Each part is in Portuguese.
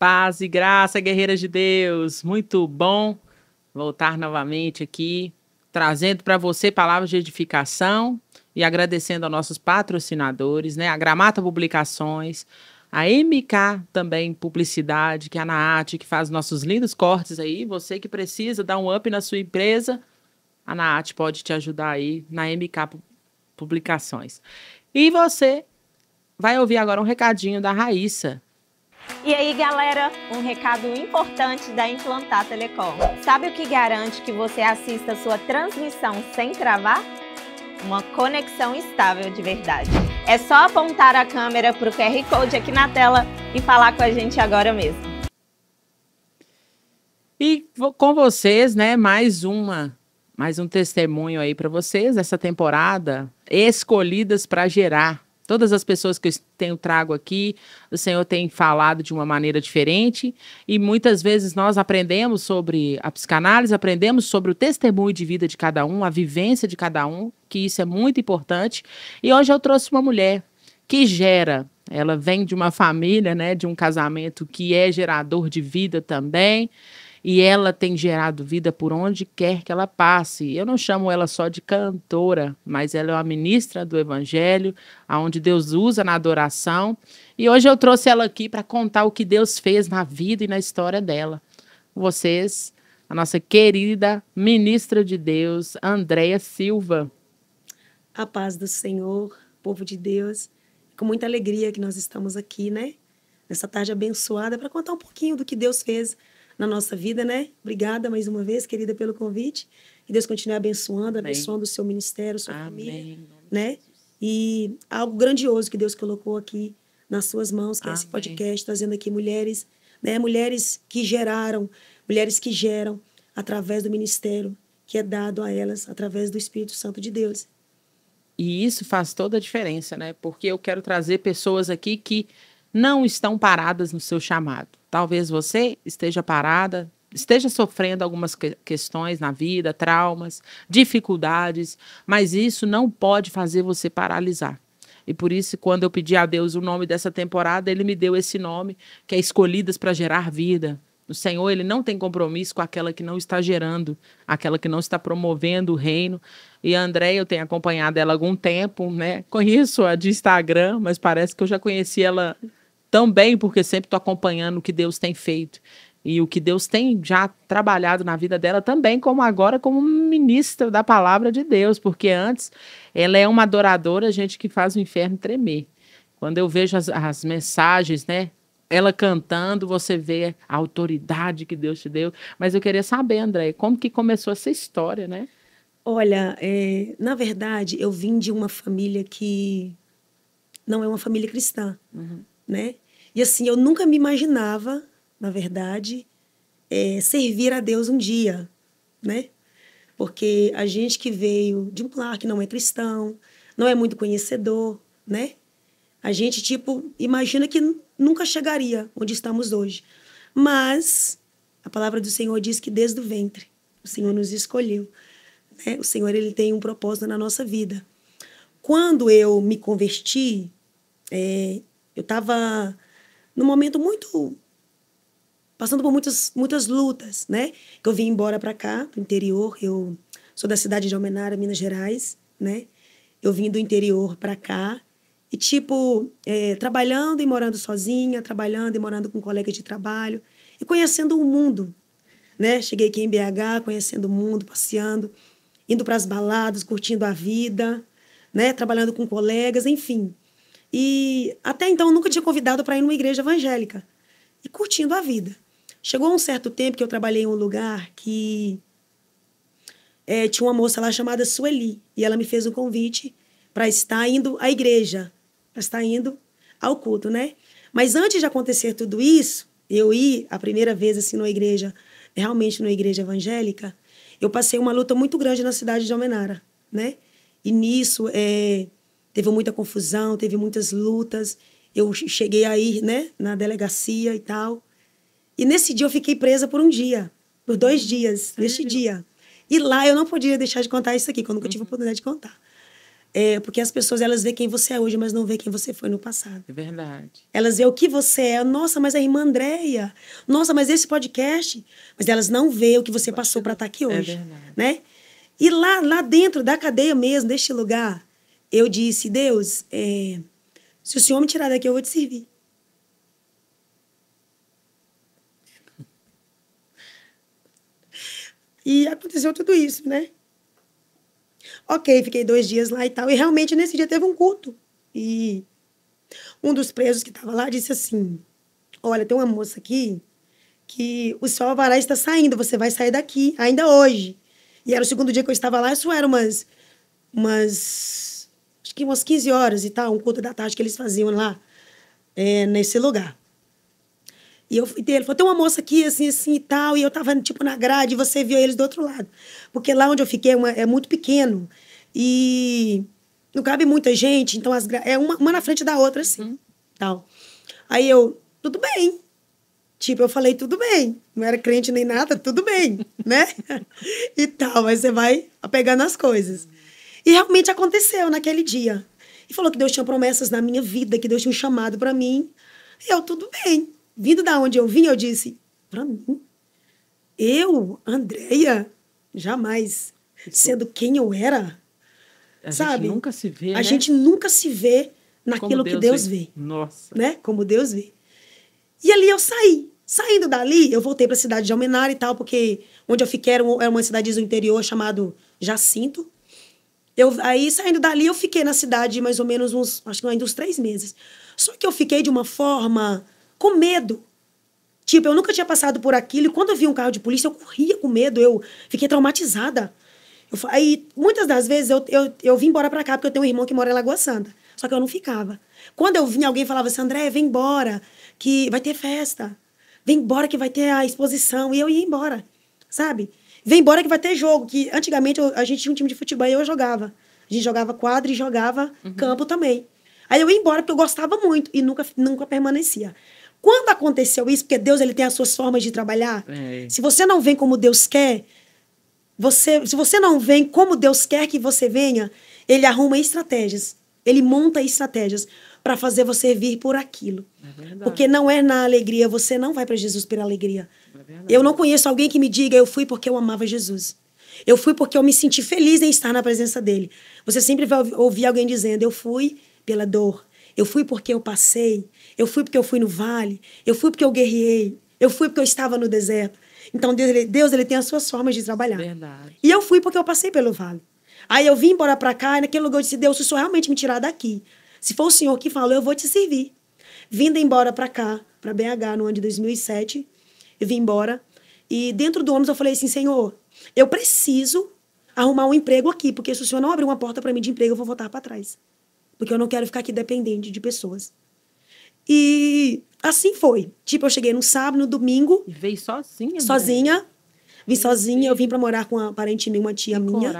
Paz e graça, guerreiras de Deus. Muito bom voltar novamente aqui, trazendo para você palavras de edificação e agradecendo aos nossos patrocinadores, né? A Gramata Publicações, a MK também Publicidade, que é a Naat, que faz nossos lindos cortes aí. Você que precisa dar um up na sua empresa, a Naat pode te ajudar aí na MK Publicações. E você vai ouvir agora um recadinho da Raíssa. E aí, galera, um recado importante da Implantar Telecom. Sabe o que garante que você assista a sua transmissão sem travar? Uma conexão estável de verdade. É só apontar a câmera para o QR Code aqui na tela e falar com a gente agora mesmo. E com vocês, né, mais um testemunho aí para vocês dessa temporada, Escolhidas para Gerar. Todas as pessoas que eu tenho trago aqui, o Senhor tem falado de uma maneira diferente e muitas vezes nós aprendemos sobre a psicanálise, aprendemos sobre o testemunho de vida de cada um, a vivência de cada um, que isso é muito importante. E hoje eu trouxe uma mulher que gera, ela vem de uma família, né, de um casamento que é gerador de vida também. E ela tem gerado vida por onde quer que ela passe. Eu não chamo ela só de cantora, mas ela é uma ministra do Evangelho, onde Deus usa na adoração. E hoje eu trouxe ela aqui para contar o que Deus fez na vida e na história dela. Vocês, a nossa querida ministra de Deus, Andréia Silva. A paz do Senhor, povo de Deus. Com muita alegria que nós estamos aqui, né? Nessa tarde abençoada, para contar um pouquinho do que Deus fez na nossa vida, né? Obrigada mais uma vez, querida, pelo convite. Que Deus continue abençoando, Amém. Abençoando o seu ministério, sua Amém. família, né? E algo grandioso que Deus colocou aqui nas suas mãos, que é esse podcast, trazendo aqui mulheres, né? Mulheres que geraram, mulheres que geram através do ministério que é dado a elas, através do Espírito Santo de Deus. E isso faz toda a diferença, né? Porque eu quero trazer pessoas aqui que não estão paradas no seu chamado. Talvez você esteja parada, esteja sofrendo algumas questões na vida, traumas, dificuldades, mas isso não pode fazer você paralisar. E por isso, quando eu pedi a Deus o nome dessa temporada, Ele me deu esse nome, que é Escolhidas para Gerar Vida. O Senhor, Ele não tem compromisso com aquela que não está gerando, aquela que não está promovendo o reino. E a Andréia, eu tenho acompanhado ela há algum tempo, né? Conheço-a de Instagram, mas parece que eu já conheci ela tão bem, porque sempre estou acompanhando o que Deus tem feito. E o que Deus tem já trabalhado na vida dela também, como agora, como ministra da palavra de Deus. Porque antes, ela é uma adoradora, gente que faz o inferno tremer. Quando eu vejo as mensagens, né? Ela cantando, você vê a autoridade que Deus te deu. Mas eu queria saber, André, como que começou essa história, né? Olha, na verdade, eu vim de uma família que não é uma família cristã, né? E assim, eu nunca me imaginava, na verdade, servir a Deus um dia, né? Porque a gente que veio de um lar que não é cristão, não é muito conhecedor, né? A gente, tipo, imagina que nunca chegaria onde estamos hoje. Mas a palavra do Senhor diz que desde o ventre o Senhor nos escolheu, né? O Senhor, Ele tem um propósito na nossa vida. Quando eu me converti, eu estava num momento passando por muitas lutas, né? Eu vim embora para cá, pro interior. Eu sou da cidade de Almenara, Minas Gerais, né? Eu vim do interior para cá e, tipo, trabalhando e morando sozinha, trabalhando e morando com colegas de trabalho e conhecendo o mundo, né? Cheguei aqui em BH, conhecendo o mundo, passeando, indo para as baladas, curtindo a vida, né? Trabalhando com colegas, enfim. E até então eu nunca tinha convidado para ir numa igreja evangélica e curtindo a vida. Chegou um certo tempo que eu trabalhei em um lugar que tinha uma moça lá chamada Sueli e ela me fez um convite para estar indo à igreja, para estar indo ao culto, né? Mas antes de acontecer tudo isso, eu ir a primeira vez assim numa igreja, realmente numa igreja evangélica, eu passei uma luta muito grande na cidade de Almenara, né? E nisso teve muita confusão, teve muitas lutas. Eu cheguei a ir, né, na delegacia e tal. E nesse dia eu fiquei presa por um dia, por 2 dias, neste dia. E lá eu não podia deixar de contar isso aqui, que eu nunca tive a oportunidade de contar. Porque as pessoas, elas veem quem você é hoje, mas não veem quem você foi no passado. É verdade. Elas veem o que você é. Nossa, mas a irmã Andréia. Nossa, mas esse podcast. Mas elas não veem o que você passou para estar aqui hoje. É verdade. Né? E lá dentro da cadeia mesmo, deste lugar, eu disse, Deus, se o Senhor me tirar daqui, eu vou te servir. E aconteceu tudo isso, né? Ok, fiquei 2 dias lá e tal. E realmente nesse dia teve um culto. E um dos presos que estava lá disse assim, olha, tem uma moça aqui que o seu alvará está saindo, você vai sair daqui ainda hoje. E era o segundo dia que eu estava lá, isso era acho que umas 15 horas e tal, um culto da tarde que eles faziam lá, nesse lugar. E eu fui ele falou, tem uma moça aqui, assim e tal, e eu tava, tipo, na grade, e você viu eles do outro lado. Porque lá onde eu fiquei é muito pequeno, e não cabe muita gente, então é uma na frente da outra, assim, tal. Aí tudo bem. Tipo, eu falei, tudo bem. Não era crente nem nada, tudo bem, né? E tal, mas você vai pegando as coisas. E realmente aconteceu naquele dia. E falou que Deus tinha promessas na minha vida, que Deus tinha um chamado para mim. E eu, tudo bem. Vindo da onde eu vim, eu disse, para mim? Eu, Andréia, jamais. Sendo quem eu era, sabe? A gente nunca se vê, A gente nunca se vê naquilo que Deus vê. Nossa. Né? Como Deus vê. E ali eu saí. Saindo dali, eu voltei para a cidade de Almenara e tal, porque onde eu fiquei era uma cidade do interior chamado Jacinto. Aí, saindo dali, eu fiquei na cidade mais ou menos acho que ainda uns 3 meses. Só que eu fiquei de uma forma com medo. Tipo, eu nunca tinha passado por aquilo, e quando eu vi um carro de polícia, eu corria com medo, eu fiquei traumatizada. Aí, muitas das vezes, eu vim embora para cá, porque eu tenho um irmão que mora em Lagoa Santa. Só que eu não ficava. Quando eu vinha, alguém falava assim, André, vem embora, que vai ter festa. Vem embora que vai ter a exposição. E eu ia embora, sabe? Vem embora que vai ter jogo. Que antigamente a gente tinha um time de futebol e eu jogava. A gente jogava quadra e jogava campo também. Aí eu ia embora porque eu gostava muito e nunca permanecia. Quando aconteceu isso, porque Deus ele tem as suas formas de trabalhar, se você não vem como Deus quer, se você não vem como Deus quer que você venha, ele arruma estratégias. Ele monta estratégias para fazer você vir por aquilo. Porque não é na alegria, você não vai para Jesus pela alegria. Eu não conheço alguém que me diga, eu fui porque eu amava Jesus. Eu fui porque eu me senti feliz em estar na presença dele. Você sempre vai ouvir alguém dizendo, eu fui pela dor. Eu fui porque eu passei. Eu fui porque eu fui no vale. Eu fui porque eu guerrei. Eu fui porque eu estava no deserto. Então, Deus ele tem as suas formas de trabalhar. Verdade. E eu fui porque eu passei pelo vale. Aí eu vim embora para cá, e naquele lugar eu disse, Deus, se o Senhor realmente me tirar daqui, se for o Senhor que falou, eu vou te servir. Vindo embora para cá, para BH, no ano de 2007, eu vim embora. E dentro do ônibus eu falei assim, Senhor, eu preciso arrumar um emprego aqui, porque se o Senhor não abrir uma porta para mim de emprego, eu vou voltar para trás. Porque eu não quero ficar aqui dependente de pessoas. E assim foi. Tipo, eu cheguei no sábado, no domingo. E veio sozinha? Sozinha. Vim sozinha, eu vim para morar com uma parente minha, uma tia minha.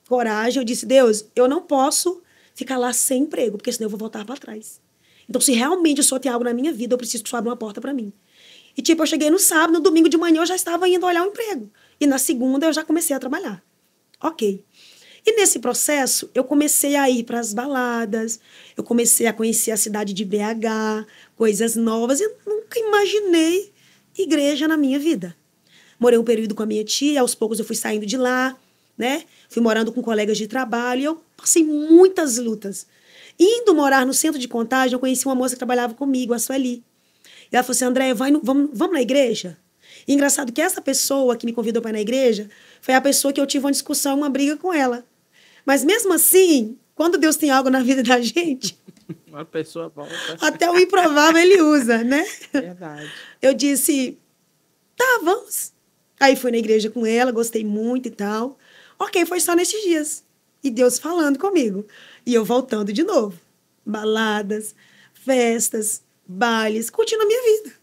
Coragem. Eu disse, Deus, eu não posso ficar lá sem emprego, porque senão eu vou voltar para trás. Então, se realmente o Senhor tem algo na minha vida, eu preciso que o Senhor abra uma porta para mim. E, tipo, eu cheguei no sábado, no domingo de manhã eu já estava indo olhar o emprego. E na segunda eu já comecei a trabalhar. Ok. E nesse processo, eu comecei a ir para as baladas, eu comecei a conhecer a cidade de BH, coisas novas. Eu nunca imaginei igreja na minha vida. Morei um período com a minha tia, aos poucos eu fui saindo de lá, né? Fui morando com colegas de trabalho e eu passei muitas lutas. Indo morar no centro de Contagem, eu conheci uma moça que trabalhava comigo, a Sueli. E ela falou assim, André, vamos na igreja? E engraçado que essa pessoa que me convidou para ir na igreja foi a pessoa que eu tive uma discussão, uma briga com ela. Mas mesmo assim, quando Deus tem algo na vida da gente, uma pessoa volta. Até o improvável ele usa, né? Verdade. Eu disse, tá, vamos. Aí fui na igreja com ela, gostei muito e tal. Ok, foi só nesses dias. E Deus falando comigo. E eu voltando de novo. Baladas, festas, bailes, curtindo a minha vida.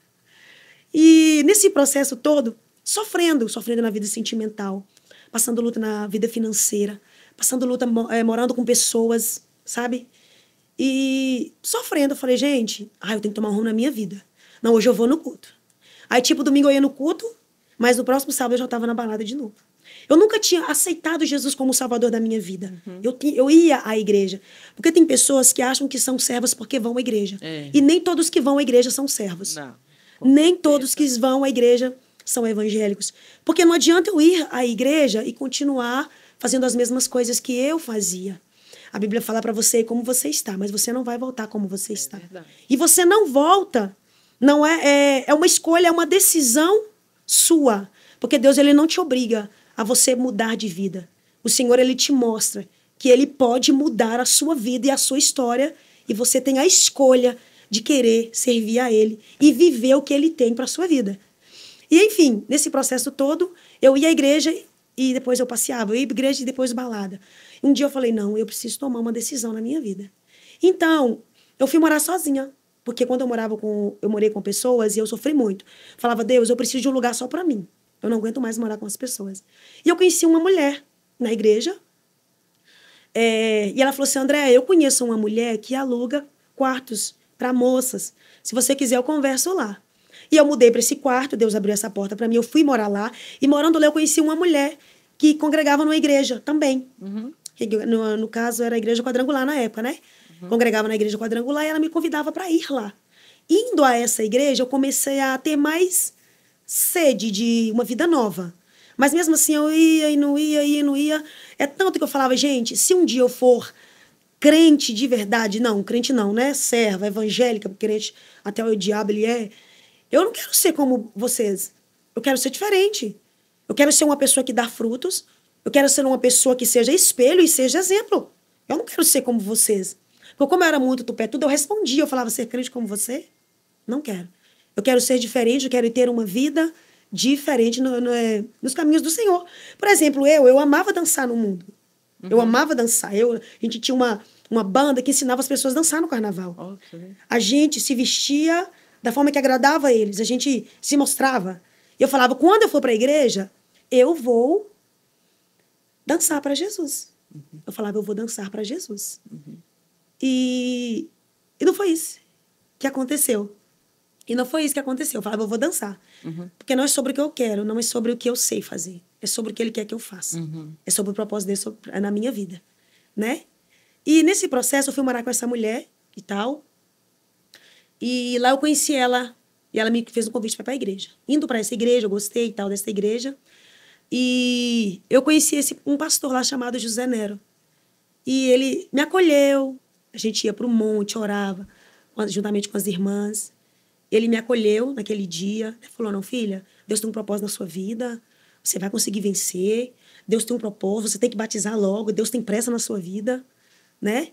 E nesse processo todo, sofrendo na vida sentimental, passando luta na vida financeira, passando luta morando com pessoas, sabe? E sofrendo, eu falei, gente, eu tenho que tomar um rumo na minha vida. Não, hoje eu vou no culto. Aí, tipo, domingo eu ia no culto, mas no próximo sábado eu já estava na balada de novo. Eu nunca tinha aceitado Jesus como o salvador da minha vida. Eu ia à igreja. Porque tem pessoas que acham que são servas porque vão à igreja. E nem todos que vão à igreja são servos. Não. Nem todos que vão à igreja são evangélicos. Porque não adianta eu ir à igreja e continuar fazendo as mesmas coisas que eu fazia. A Bíblia fala para você como você está, mas você não vai voltar como você está. Verdade. E você não volta, não é uma escolha, é uma decisão sua. Porque Deus, ele não te obriga a você mudar de vida. O Senhor, ele te mostra que ele pode mudar a sua vida e a sua história, e você tem a escolha de querer servir a ele e viver o que ele tem para a sua vida. E, enfim, nesse processo todo, eu ia à igreja e depois eu passeava. Eu ia à igreja e depois balada. Um dia eu falei, não, eu preciso tomar uma decisão na minha vida. Então, eu fui morar sozinha. Porque quando eu morei com pessoas e eu sofri muito. Falava, Deus, eu preciso de um lugar só para mim. Eu não aguento mais morar com as pessoas. E eu conheci uma mulher na igreja. E ela falou assim, André, eu conheço uma mulher que aluga quartos para moças. Se você quiser, eu converso lá. E eu mudei para esse quarto, Deus abriu essa porta para mim, eu fui morar lá. E morando lá, eu conheci uma mulher que congregava numa igreja também. No caso, era a igreja quadrangular na época, né? Congregava na igreja quadrangular e ela me convidava para ir lá. Indo a essa igreja, eu comecei a ter mais sede de uma vida nova. Mas mesmo assim, eu ia e não ia, ia e não ia. É tanto que eu falava, gente, se um dia eu for crente de verdade, não, crente não, né? Serva, evangélica, crente, até o diabo ele é. Eu não quero ser como vocês. Eu quero ser diferente. Eu quero ser uma pessoa que dá frutos. Eu quero ser uma pessoa que seja espelho e seja exemplo. Eu não quero ser como vocês. Porque como eu era muito tupé, tudo eu respondia. Eu falava, ser crente como você? Não quero. Eu quero ser diferente, eu quero ter uma vida diferente nos caminhos do Senhor. Por exemplo, eu amava dançar no mundo. Eu amava dançar. A gente tinha uma banda que ensinava as pessoas a dançar no carnaval. A gente se vestia da forma que agradava a eles. A gente se mostrava. Eu falava, quando eu for para a igreja, eu vou dançar para Jesus. Eu falava, eu vou dançar para Jesus. E não foi isso que aconteceu. E não foi isso que aconteceu. Eu falava, eu vou dançar. Porque não é sobre o que eu quero, não é sobre o que eu sei fazer. É sobre o que ele quer que eu faça. É sobre o propósito dele na minha vida. Né? E nesse processo, eu fui morar com essa mulher e tal. E lá eu conheci ela. E ela me fez um convite para ir para a igreja. Indo para essa igreja, eu gostei e tal dessa igreja. E eu conheci um pastor lá chamado José Nero. E ele me acolheu. A gente ia para o monte, orava, juntamente com as irmãs. Ele me acolheu naquele dia. Ele falou, não, filha, Deus tem um propósito na sua vida. Você vai conseguir vencer. Deus tem um propósito, você tem que batizar logo. Deus tem pressa na sua vida, né?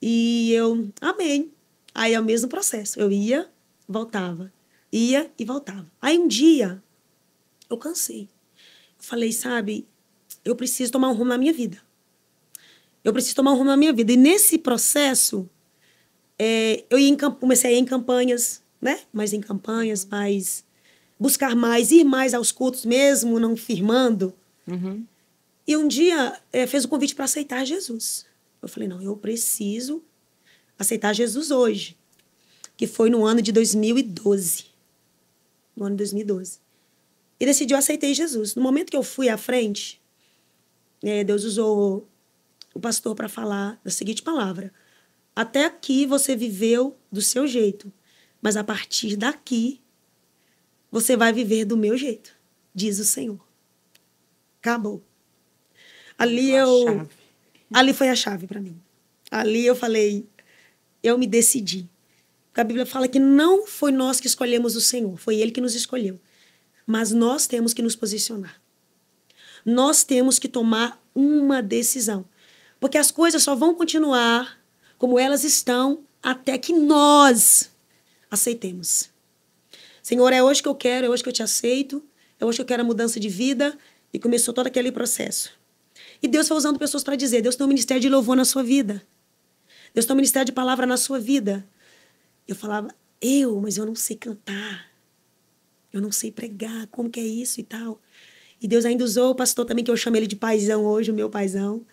E eu, amém. Aí é o mesmo processo. Eu ia, voltava. Ia e voltava. Aí um dia, eu cansei. Eu falei, sabe, eu preciso tomar um rumo na minha vida. Eu preciso tomar um rumo na minha vida. E nesse processo, comecei a ir em campanhas, né? Mais em campanhas, mais buscar mais, ir mais aos cultos mesmo, não firmando. E um dia fez o convite para aceitar Jesus. Eu falei, não, eu preciso aceitar Jesus hoje. Que foi no ano de 2012. No ano de 2012. E decidi, eu aceitei Jesus. No momento que eu fui à frente, Deus usou o pastor para falar da seguinte palavra. Até aqui você viveu do seu jeito, mas a partir daqui você vai viver do meu jeito, diz o Senhor. Acabou. Ali foi a chave para mim. Ali eu falei, eu me decidi. Porque a Bíblia fala que não foi nós que escolhemos o Senhor, foi Ele que nos escolheu. Mas nós temos que nos posicionar. Nós temos que tomar uma decisão. Porque as coisas só vão continuar como elas estão até que nós aceitemos. Senhor, é hoje que eu quero, é hoje que eu te aceito, é hoje que eu quero a mudança de vida. E começou todo aquele processo. E Deus foi usando pessoas para dizer, Deus tem um ministério de louvor na sua vida. Deus tem um ministério de palavra na sua vida. Eu falava, mas eu não sei cantar. Eu não sei pregar, como que é isso e tal. E Deus ainda usou o pastor também, que eu chamo ele de paizão hoje, o meu paizão.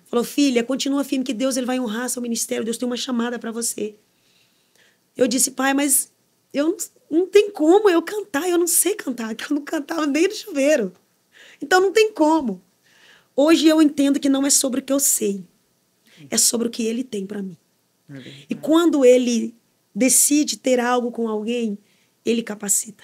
Falou, filha, continua firme, que Deus ele vai honrar seu ministério, Deus tem uma chamada para você. Eu disse, pai, mas não tem como eu cantar, eu não sei cantar, que eu não cantava nem no chuveiro. Então não tem como. Hoje eu entendo que não é sobre o que eu sei, é sobre o que ele tem para mim. E quando ele decide ter algo com alguém, ele capacita.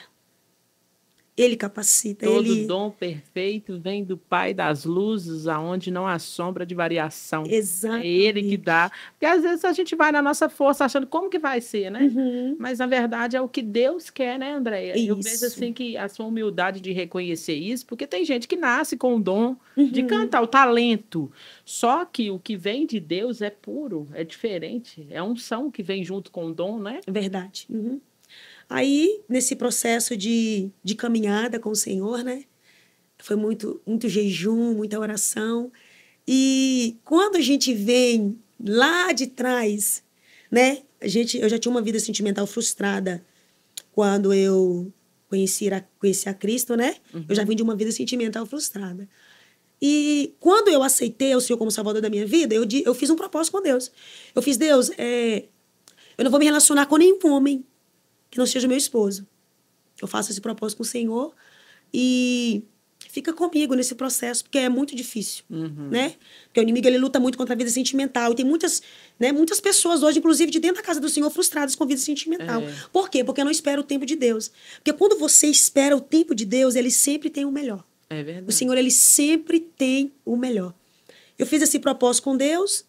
Ele capacita. Todo dom perfeito vem do Pai das luzes, aonde não há sombra de variação. Exatamente. É ele que dá. Porque às vezes a gente vai na nossa força achando como que vai ser, né? Mas na verdade é o que Deus quer, né, Andréia? Eu vejo assim que a sua humildade de reconhecer isso, porque tem gente que nasce com o dom de cantar, o talento. Só que o que vem de Deus é puro, é diferente. É a unção que vem junto com o dom, né? Verdade. Aí, nesse processo de caminhada com o Senhor, né? Foi muito jejum, muita oração. E quando a gente vem lá de trás, né? Eu já tinha uma vida sentimental frustrada quando eu conheci a Cristo, né? Eu já vim de uma vida sentimental frustrada. E quando eu aceitei o Senhor como Salvador da minha vida, eu fiz um propósito com Deus. Eu fiz, Deus, eu não vou me relacionar com nenhum homem que não seja meu esposo. Eu faço esse propósito com o Senhor e fica comigo nesse processo, porque é muito difícil, né? Porque o inimigo, ele luta muito contra a vida sentimental. E tem muitas pessoas hoje, inclusive de dentro da casa do Senhor, frustradas com a vida sentimental. Por quê? Porque não espera o tempo de Deus. Porque quando você espera o tempo de Deus, ele sempre tem o melhor. É verdade. O Senhor, ele sempre tem o melhor. Eu fiz esse propósito com Deus,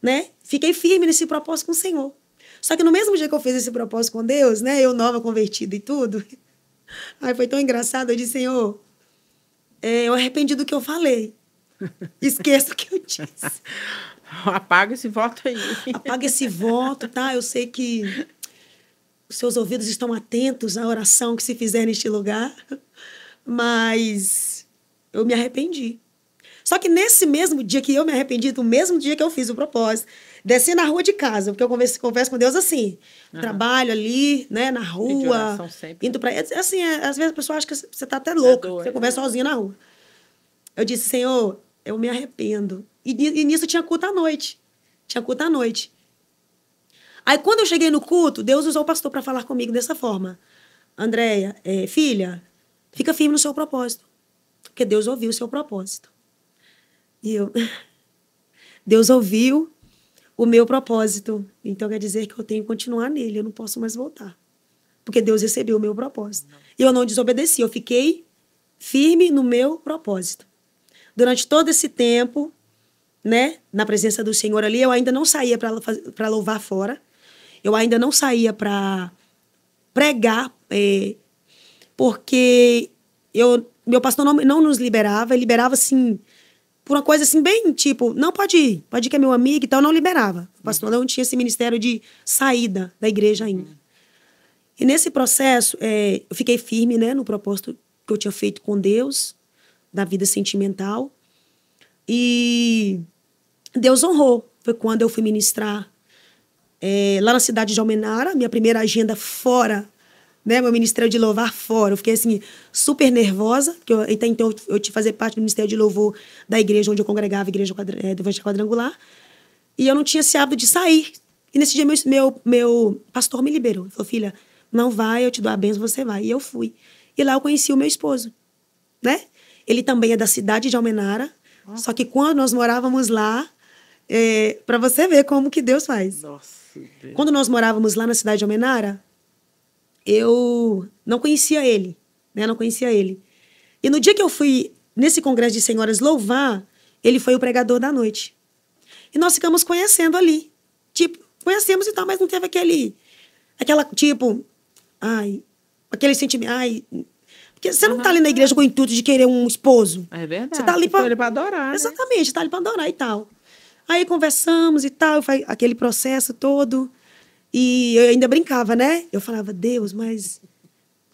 né? Fiquei firme nesse propósito com o Senhor. Só que no mesmo dia que eu fiz esse propósito com Deus, né? Eu nova, convertida e tudo. Aí foi tão engraçado. Eu disse, Senhor, eu arrependi do que eu falei. Esqueça o que eu disse. Apaga esse voto aí. Apaga esse voto, tá? Eu sei que os seus ouvidos estão atentos à oração que se fizer neste lugar. Mas eu me arrependi. Só que nesse mesmo dia que eu me arrependi, no mesmo dia que eu fiz o propósito, desci na rua de casa, porque eu converso com Deus assim, trabalho ali, né, na rua, indo para assim, às vezes a pessoa acha que você tá até louca, você conversa sozinha na rua. Eu disse, Senhor, eu me arrependo. E nisso tinha culto à noite. Aí quando eu cheguei no culto, Deus usou o pastor para falar comigo dessa forma. Andréia, filha, fica firme no seu propósito, porque Deus ouviu o seu propósito. E Deus ouviu o meu propósito. Então quer dizer que eu tenho que continuar nele, eu não posso mais voltar. Porque Deus recebeu o meu propósito. E eu não desobedeci, eu fiquei firme no meu propósito. Durante todo esse tempo, né, na presença do Senhor ali, eu ainda não saía para louvar fora. Eu ainda não saía para pregar, porque meu pastor não nos liberava, ele liberava assim, por uma coisa assim, bem tipo, não, pode ir que é meu amigo e tal, não liberava. O pastor não tinha esse ministério de saída da igreja ainda. E nesse processo, eu fiquei firme, né, no propósito que eu tinha feito com Deus, da vida sentimental. E Deus honrou. Foi quando eu fui ministrar lá na cidade de Almenara, minha primeira agenda fora, né, meu ministério de louvar fora. Eu fiquei assim, super nervosa, porque até então eu tinha que fazer parte do ministério de louvor da igreja onde eu congregava, a igreja do Evangelho Quadrangular. E eu não tinha esse hábito de sair. E nesse dia meu pastor me liberou. Ele falou, filha, não vai, eu te dou a bênção, você vai. E eu fui. E lá eu conheci o meu esposo, né? Ele também é da cidade de Almenara. Só que quando nós morávamos lá, para você ver como que Deus faz. Nossa, Deus. Quando nós morávamos lá na cidade de Almenara, eu não conhecia ele, né? Não conhecia ele. E no dia que eu fui nesse congresso de senhoras louvar, ele foi o pregador da noite. E nós ficamos conhecendo ali. Tipo, conhecemos e tal, mas não teve aquela, tipo, aquele sentimento, porque você não está ali na igreja com o intuito de querer um esposo. É verdade. Você está ali para adorar. Exatamente, está ali para adorar e tal. Aí conversamos e tal, aquele processo todo. E eu ainda brincava, né? Eu falava, Deus, mas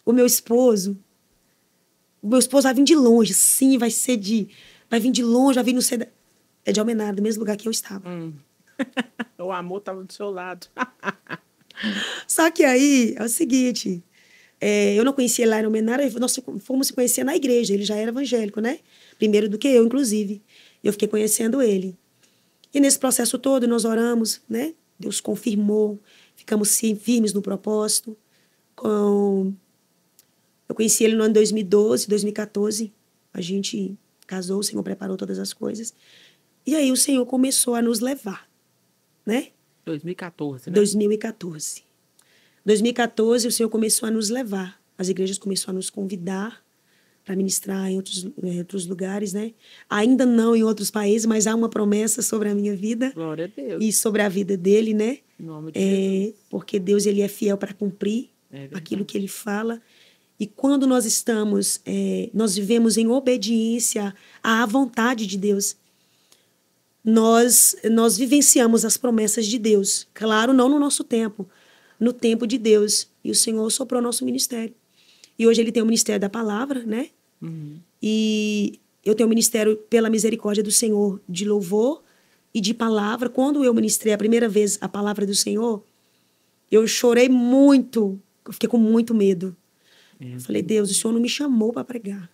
o meu esposo vai vir de longe, sim, vai vir de longe, vai vir no ser... É de Almenara, do mesmo lugar que eu estava. O amor estava do seu lado. Só que aí, é o seguinte, eu não conhecia ele lá em Almenara, nós fomos se conhecer na igreja, ele já era evangélico, né? Primeiro do que eu, inclusive. Eu fiquei conhecendo ele. E nesse processo todo, nós oramos, né? Deus confirmou, ficamos firmes no propósito. Eu conheci ele no ano 2012, 2014, A gente casou, o Senhor preparou todas as coisas. E aí o Senhor começou a nos levar, né? 2014, né? 2014. 2014, o Senhor começou a nos levar. As igrejas começaram a nos convidar para ministrar em outros lugares, né? Ainda não em outros países, mas há uma promessa sobre a minha vida. Glória a Deus. E sobre a vida dele, né? Em nome de Jesus. Porque Deus, ele é fiel para cumprir aquilo que ele fala. E quando nós estamos, nós vivemos em obediência à vontade de Deus, nós vivenciamos as promessas de Deus. Claro, não no nosso tempo, no tempo de Deus. E o Senhor soprou nosso ministério. E hoje ele tem o ministério da palavra, né? Uhum. E eu tenho o ministério pela misericórdia do Senhor de louvor e de palavra. Quando eu ministrei a primeira vez a palavra do Senhor, eu chorei muito. Eu fiquei com muito medo. Eu falei, Deus, o Senhor não me chamou para pregar.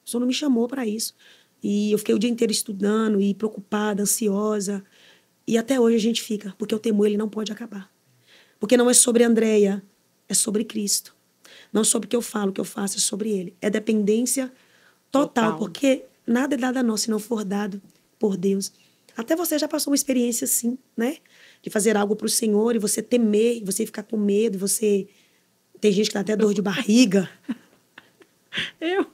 O Senhor não me chamou para isso. E eu fiquei o dia inteiro estudando e preocupada, ansiosa. E até hoje a gente fica, porque o temor ele não pode acabar. Porque não é sobre Andréia, é sobre Cristo. Não sobre o que eu falo, o que eu faço é sobre ele. É dependência total, porque nada é dado a nós se não for dado por Deus. Até você já passou uma experiência assim, né? De fazer algo para o Senhor e você temer, e você ficar com medo, você... Tem gente que dá até dor de barriga. Eu...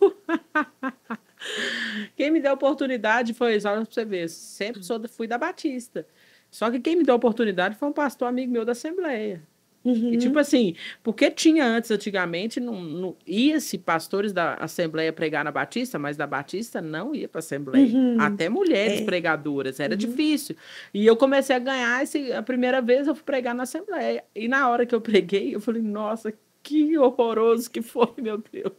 Quem me deu a oportunidade foi, só para você ver, sempre fui da Batista. Só que quem me deu a oportunidade foi um pastor amigo meu da Assembleia. Uhum. E tipo assim, porque tinha antigamente, não ia-se pastores da Assembleia pregar na Batista, mas da Batista não ia para a Assembleia. Uhum. Até mulheres pregadoras, era difícil. E eu comecei a ganhar, a primeira vez eu fui pregar na Assembleia. E na hora que eu preguei, eu falei, nossa, que horroroso que foi, meu Deus.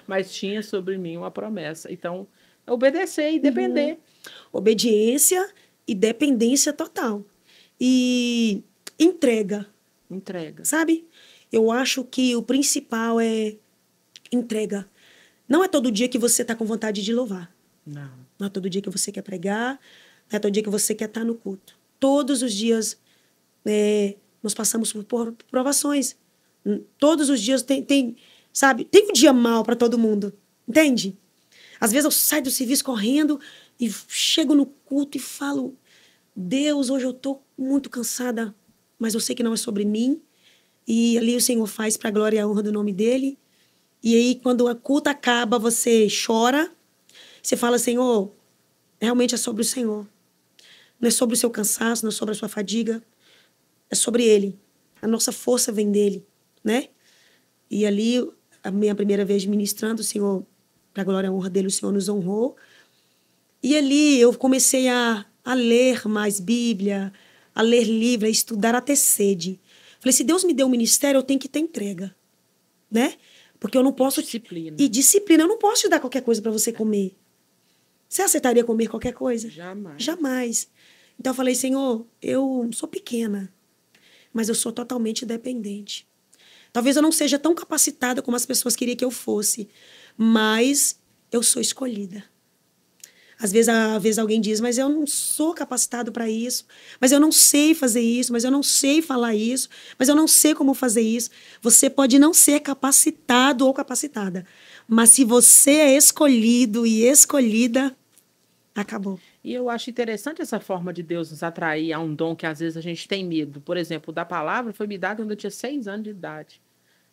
Mas tinha sobre mim uma promessa. Então, obedecer e depender. Obediência e dependência total. E entrega. Entrega. Sabe? Eu acho que o principal é entrega. Não é todo dia que você está com vontade de louvar. Não. Não é todo dia que você quer pregar. Não é todo dia que você quer estar no culto. Todos os dias nós passamos por provações. Todos os dias sabe? Tem um dia mal para todo mundo. Entende? Às vezes eu saio do serviço correndo e chego no culto e falo, Deus, hoje eu estou muito cansada, mas eu sei que não é sobre mim. E ali o Senhor faz para a glória e a honra do nome dele. E aí, quando a culto acaba, você chora. Você fala, Senhor, realmente é sobre o Senhor. Não é sobre o seu cansaço, não é sobre a sua fadiga. É sobre ele. A nossa força vem dele, né? E ali, a minha primeira vez ministrando, o Senhor, para a glória e a honra dele, o Senhor nos honrou. E ali eu comecei a ler mais Bíblia, a ler livro, a estudar até sede. Falei, se Deus me deu um ministério, eu tenho que ter entrega, né? Porque eu não posso... Disciplina. E disciplina. Eu não posso te dar qualquer coisa para você comer. Você aceitaria comer qualquer coisa? Jamais. Jamais. Então eu falei, Senhor, eu sou pequena, mas eu sou totalmente dependente. Talvez eu não seja tão capacitada como as pessoas queriam que eu fosse, mas eu sou escolhida. Às vezes alguém diz, mas eu não sou capacitado para isso, mas eu não sei fazer isso, mas eu não sei falar isso, mas eu não sei como fazer isso. Você pode não ser capacitado ou capacitada, mas se você é escolhido e escolhida, acabou. E eu acho interessante essa forma de Deus nos atrair a um dom que às vezes a gente tem medo. Por exemplo, da palavra foi me dada quando eu tinha 6 anos de idade.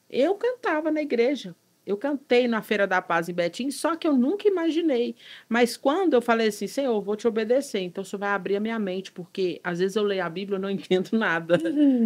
Eu cantava na igreja. Eu cantei na Feira da Paz em Betim, só que eu nunca imaginei. Mas quando eu falei assim, Senhor, eu vou te obedecer, então o Senhor vai abrir a minha mente, porque às vezes eu leio a Bíblia e não entendo nada.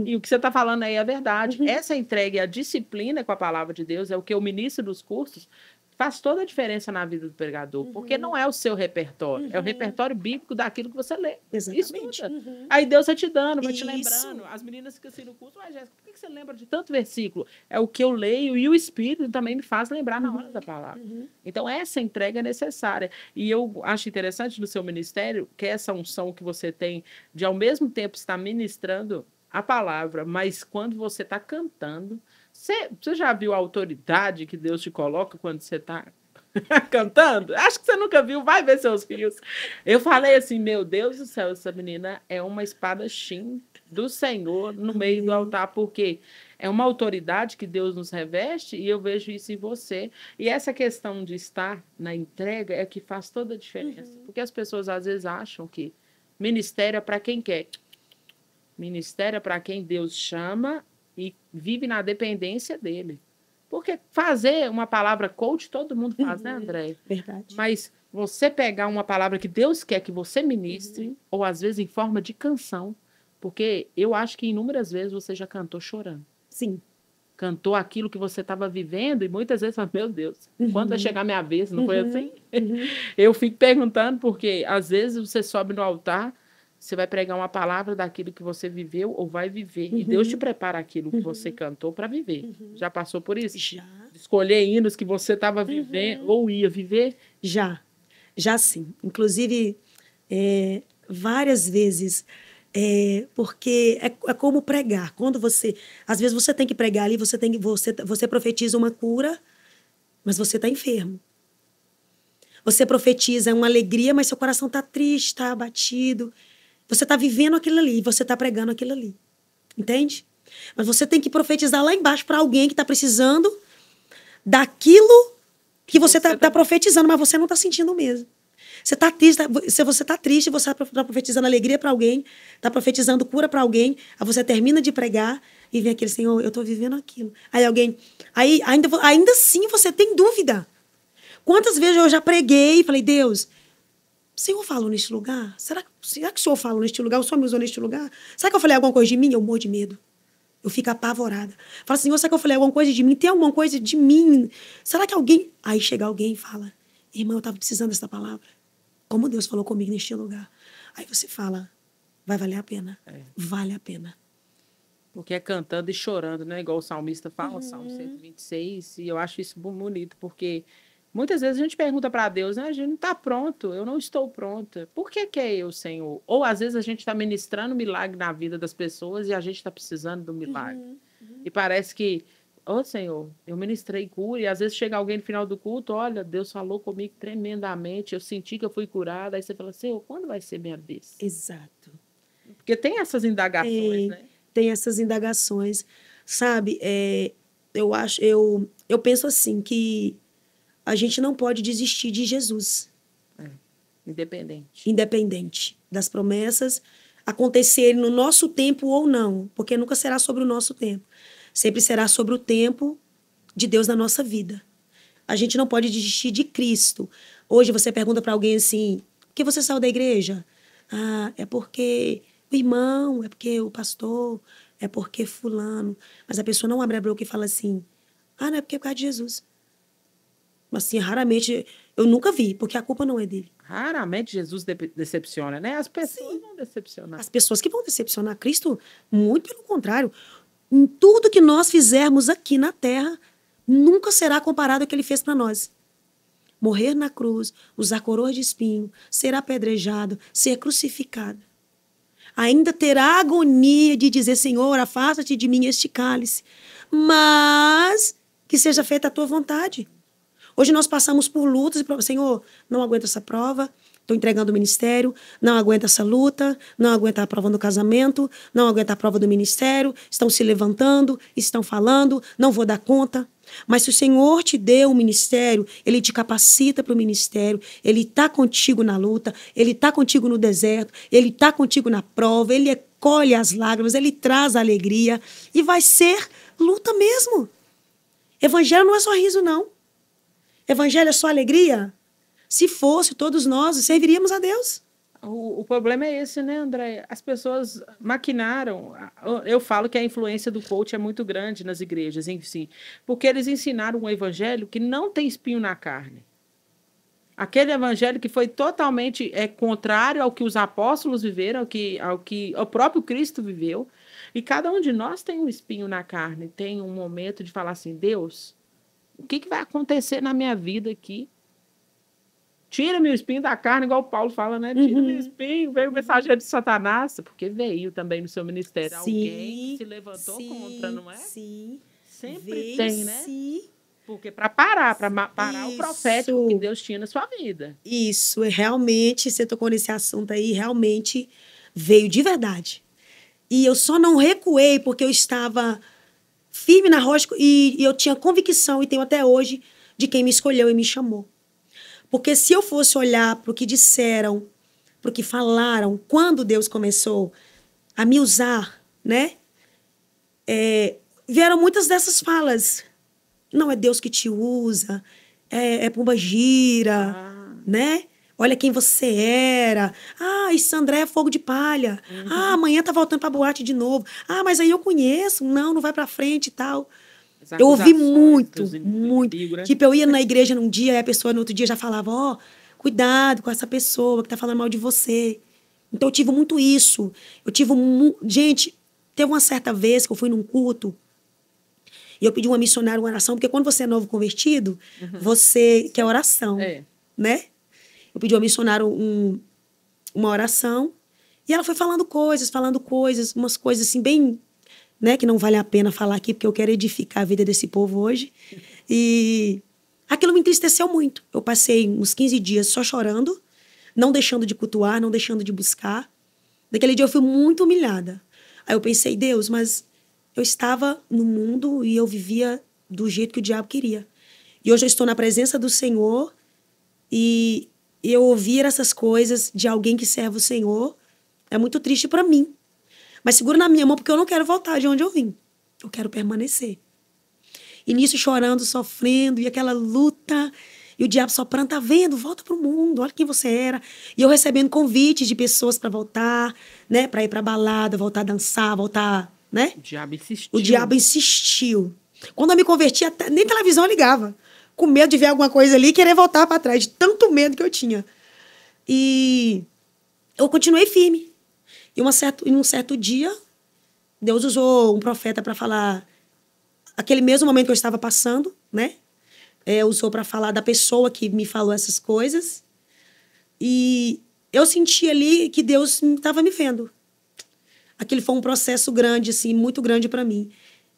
E o que você está falando aí é verdade. Essa entrega e a disciplina com a palavra de Deus é o que eu ministro dos cursos, faz toda a diferença na vida do pregador, porque não é o seu repertório, é o repertório bíblico daquilo que você lê. Exatamente. Aí Deus vai te dando, vai te Isso. lembrando. As meninas ficam assim no curso, mas Jéssica, por que você lembra de tanto versículo? É o que eu leio e o Espírito também me faz lembrar na hora da palavra. Então, essa entrega é necessária. E eu acho interessante no seu ministério que essa unção que você tem de, ao mesmo tempo, estar ministrando a palavra, mas quando você está cantando, você já viu a autoridade que Deus te coloca quando você está cantando? Acho que você nunca viu, vai ver seus filhos. Eu falei assim, meu Deus do céu, essa menina é uma espadachim do Senhor no meio do altar, porque é uma autoridade que Deus nos reveste e eu vejo isso em você. E essa questão de estar na entrega é que faz toda a diferença. Porque as pessoas às vezes acham que ministério é para quem quer. Ministério é para quem Deus chama e vive na dependência dele. Porque fazer uma palavra coach, todo mundo faz, né, André? Verdade. Mas você pegar uma palavra que Deus quer que você ministre, ou às vezes em forma de canção, porque eu acho que inúmeras vezes você já cantou chorando. Sim. Cantou aquilo que você estava vivendo e muitas vezes fala, meu Deus, quando vai chegar a minha vez? Não foi assim? Eu fico perguntando porque às vezes você sobe no altar, você vai pregar uma palavra daquilo que você viveu ou vai viver. E Deus te prepara aquilo que você cantou para viver. Já passou por isso? Já. Escolher hinos que você estava vivendo ou ia viver? Já. Já sim. Inclusive, várias vezes, porque é como pregar. Quando você... Às vezes você tem que pregar ali, você profetiza uma cura, mas você está enfermo. Você profetiza uma alegria, mas seu coração está triste, está abatido. Você está vivendo aquilo ali, você está pregando aquilo ali. Entende? Mas você tem que profetizar lá embaixo para alguém que está precisando daquilo que você está profetizando, mas você não está sentindo mesmo. Você está triste, você está triste, você está profetizando alegria para alguém, está profetizando cura para alguém, aí você termina de pregar e vem aquele, Senhor, eu estou vivendo aquilo. Aí alguém... Aí ainda assim você tem dúvida. Quantas vezes eu já preguei e falei, Deus... O Senhor falou neste lugar? Será que o Senhor falou neste lugar? O Senhor me usou neste lugar? Será que eu falei alguma coisa de mim? Eu morro de medo. Eu fico apavorada. Falo, Senhor, será que eu falei alguma coisa de mim? Tem alguma coisa de mim? Será que alguém... Aí chega alguém e fala, irmã, eu estava precisando dessa palavra. Como Deus falou comigo neste lugar. Aí você fala, vai valer a pena. Vale a pena. Porque é cantando e chorando, né? Igual o salmista fala, Salmo 126. E eu acho isso bonito, porque... Muitas vezes a gente pergunta para Deus, né? A gente não está pronto, eu não estou pronta. Por que é eu, Senhor? Ou às vezes a gente está ministrando milagre na vida das pessoas e a gente está precisando do milagre. E parece que, Senhor, eu ministrei cura e às vezes chega alguém no final do culto, olha, Deus falou comigo tremendamente, eu senti que eu fui curada. Aí você fala, Senhor, quando vai ser minha vez? Exato. Porque tem essas indagações, né? Tem essas indagações. Sabe, eu penso assim, que a gente não pode desistir de Jesus. Independente das promessas acontecerem no nosso tempo ou não, porque nunca será sobre o nosso tempo. Sempre será sobre o tempo de Deus na nossa vida. A gente não pode desistir de Cristo. Hoje você pergunta para alguém assim, por que você saiu da igreja? Ah, é porque o irmão, é porque o pastor, é porque fulano. Mas a pessoa não abre a boca e fala assim, não é porque é por causa de Jesus. Assim, raramente, eu nunca vi, porque a culpa não é dele. Raramente Jesus decepciona, né? As pessoas vão decepcionar. As pessoas que vão decepcionar Cristo, muito pelo contrário. Em tudo que nós fizermos aqui na terra, nunca será comparado ao que ele fez para nós. Morrer na cruz, usar coroa de espinho, ser apedrejado, ser crucificado. Ainda terá a agonia de dizer, Senhor, afasta-te de mim este cálice, mas que seja feita a tua vontade. Hoje nós passamos por lutas e provas. Senhor, não aguento essa prova, estou entregando o ministério, não aguento essa luta, não aguento a prova no casamento, não aguento a prova do ministério, estão se levantando, estão falando, não vou dar conta. Mas se o Senhor te deu um ministério, Ele te capacita para o ministério, Ele está contigo na luta, Ele está contigo no deserto, Ele está contigo na prova, Ele colhe as lágrimas, Ele traz a alegria e vai ser luta mesmo. Evangelho não é só riso, não. Evangelho é só alegria? Se fosse, todos nós serviríamos a Deus. O problema é esse, né, André? As pessoas maquinaram. Eu falo que a influência do coach é muito grande nas igrejas, em si, porque eles ensinaram um evangelho que não tem espinho na carne. Aquele evangelho que foi totalmente contrário ao que os apóstolos viveram, ao que o próprio Cristo viveu. E cada um de nós tem um espinho na carne, tem um momento de falar assim, Deus... O que vai acontecer na minha vida aqui? Tira meu espinho da carne, igual o Paulo fala, né? Tira meu espinho, veio o mensageiro de Satanás, porque veio também no seu ministério alguém que se levantou contra, não é? Sim. Sempre tem, né? Porque para parar o profético que Deus tinha na sua vida. Isso, realmente, você tocou nesse assunto aí, realmente veio de verdade. E eu só não recuei porque eu estava firme na rocha e eu tinha convicção, e tenho até hoje, de quem me escolheu e me chamou. Porque se eu fosse olhar para o que disseram, para o que falaram, quando Deus começou a me usar, né? Vieram muitas dessas falas. Não é Deus que te usa, é pombagira, né? Olha quem você era. Isso André é fogo de palha. Amanhã tá voltando pra boate de novo. Mas aí eu conheço. Não vai pra frente e tal. Eu ouvi muito. Inimigo, né? Tipo, eu ia na igreja num dia e a pessoa no outro dia já falava, cuidado com essa pessoa que tá falando mal de você. Então eu tive muito isso. Gente, teve uma certa vez que eu fui num culto e eu pedi uma missionária uma oração, porque quando você é novo convertido, você quer oração, né? Eu pedi uma missionária uma oração e ela foi falando coisas, umas coisas assim bem, né, que não vale a pena falar aqui, porque eu quero edificar a vida desse povo hoje. E aquilo me entristeceu muito. Eu passei uns 15 dias só chorando, não deixando de cultuar, não deixando de buscar. Naquele dia eu fui muito humilhada. Aí eu pensei, Deus, mas eu estava no mundo e eu vivia do jeito que o diabo queria. E hoje eu estou na presença do Senhor e eu ouvir essas coisas de alguém que serve o Senhor é muito triste para mim. Mas segura na minha mão, porque eu não quero voltar de onde eu vim. Eu quero permanecer. E nisso chorando, sofrendo, e aquela luta, e o diabo soprando, tá vendo? Volta pro mundo, olha quem você era. E eu recebendo convites de pessoas para voltar, né? Para ir pra balada, voltar a dançar, voltar, né? O diabo insistiu. O diabo insistiu. Quando eu me converti, nem televisão eu ligava. Com medo de ver alguma coisa ali e querer voltar para trás, de tanto medo que eu tinha. E eu continuei firme. E em um certo dia, Deus usou um profeta para falar aquele mesmo momento que eu estava passando, né? Usou para falar da pessoa que me falou essas coisas. E eu senti ali que Deus estava me vendo. Aquele foi um processo grande, assim, muito grande para mim.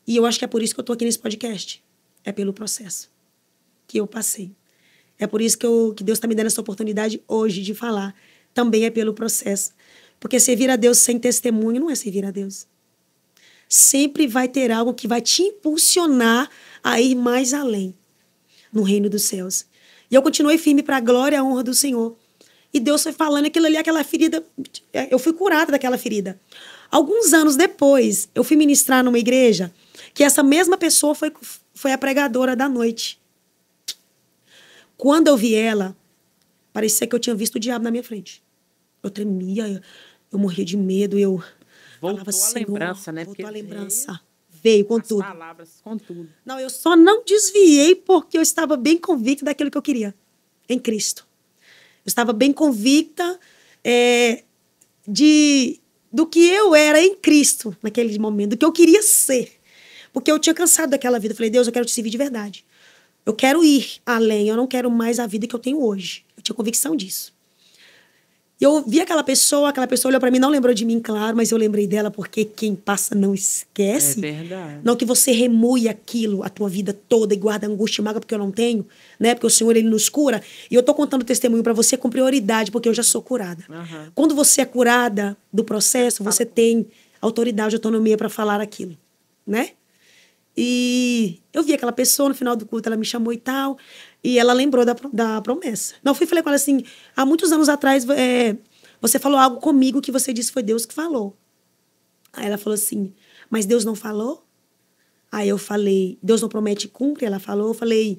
E eu acho que é por isso que eu estou aqui nesse podcast. É pelo processo que eu passei. É por isso que Deus está me dando essa oportunidade hoje de falar. Também é pelo processo. Porque servir a Deus sem testemunho não é servir a Deus. Sempre vai ter algo que vai te impulsionar a ir mais além no reino dos céus. E eu continuei firme para a glória e a honra do Senhor. E Deus foi falando aquilo ali, aquela ferida. Eu fui curada daquela ferida. Alguns anos depois, eu fui ministrar numa igreja que essa mesma pessoa foi a pregadora da noite. Quando eu vi ela, parecia que eu tinha visto o diabo na minha frente. Eu tremia, eu morria de medo, eu voltou falava, a lembrança, né? Voltou a lembrança. Veio com tudo. Palavras, com tudo. Não, eu só não desviei porque eu estava bem convicta daquilo que eu queria, em Cristo. Eu estava bem convicta do que eu era em Cristo naquele momento, do que eu queria ser. Porque eu tinha cansado daquela vida. Eu falei, Deus, eu quero te servir de verdade. Eu quero ir além, eu não quero mais a vida que eu tenho hoje. Eu tinha convicção disso. E eu vi aquela pessoa olhou para mim, não lembrou de mim, claro, mas eu lembrei dela porque quem passa não esquece. É verdade. Não que você remue aquilo a tua vida toda e guarda angústia e mágoa porque eu não tenho, né? Porque o Senhor, Ele nos cura. E eu tô contando testemunho para você com prioridade, porque eu já sou curada. Uhum. Quando você é curada do processo, você tem autoridade, autonomia para falar aquilo, né? E eu vi aquela pessoa no final do culto, ela me chamou e tal, e ela lembrou da promessa. Não, eu fui e falei com ela assim, há muitos anos atrás, você falou algo comigo que você disse que foi Deus que falou. Aí ela falou assim, mas Deus não falou? Aí eu falei, Deus não promete e cumpre? Ela falou, eu falei,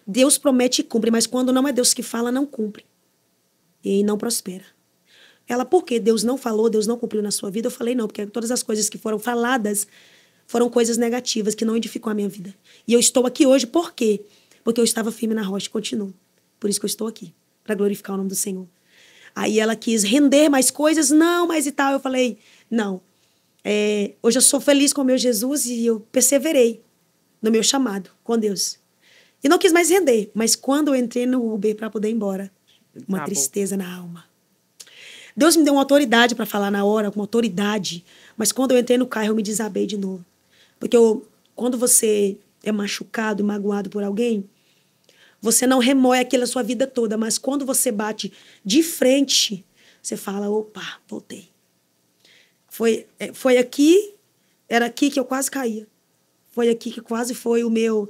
Deus promete e cumpre, mas quando não é Deus que fala, não cumpre. E aí não prospera. Ela, por quê? Deus não falou, Deus não cumpriu na sua vida? Eu falei, não, porque todas as coisas que foram faladas foram coisas negativas que não edificou a minha vida. E eu estou aqui hoje por quê? Porque eu estava firme na rocha e continuo. Por isso que eu estou aqui, para glorificar o nome do Senhor. Aí ela quis render mais coisas, não, mas e tal. Eu falei, não. Hoje eu sou feliz com o meu Jesus e eu perseverei no meu chamado com Deus. E não quis mais render, mas quando eu entrei no Uber para poder ir embora, uma tristeza na alma. Deus me deu uma autoridade para falar na hora, uma autoridade, mas quando eu entrei no carro eu me desabei de novo. Porque quando você é machucado e magoado por alguém, você não remoe aquilo a sua vida toda, mas quando você bate de frente, você fala, opa, voltei. Foi aqui, era aqui que eu quase caía. foi aqui que quase foi o meu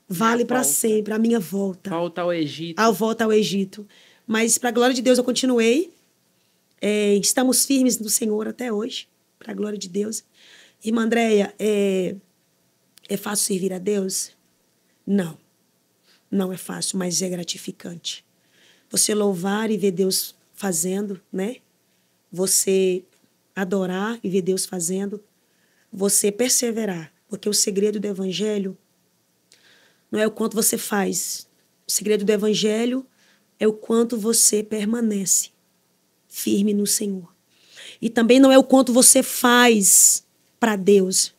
vale para volta. sempre, a minha volta. Volta ao Egito. A volta ao Egito. Mas, para a glória de Deus, eu continuei. Estamos firmes no Senhor até hoje, para a glória de Deus. Irmã Andréia, é fácil servir a Deus? Não. Não é fácil, mas é gratificante. Você louvar e ver Deus fazendo, né? Você adorar e ver Deus fazendo. Você perseverar. Porque o segredo do Evangelho não é o quanto você faz. O segredo do Evangelho é o quanto você permanece firme no Senhor. E também não é o quanto você faz para Deus.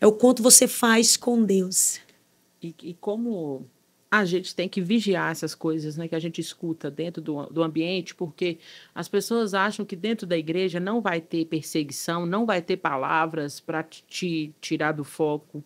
É o quanto você faz com Deus. E como a gente tem que vigiar essas coisas, né, que a gente escuta dentro do ambiente, porque as pessoas acham que dentro da igreja não vai ter perseguição, não vai ter palavras para te tirar do foco.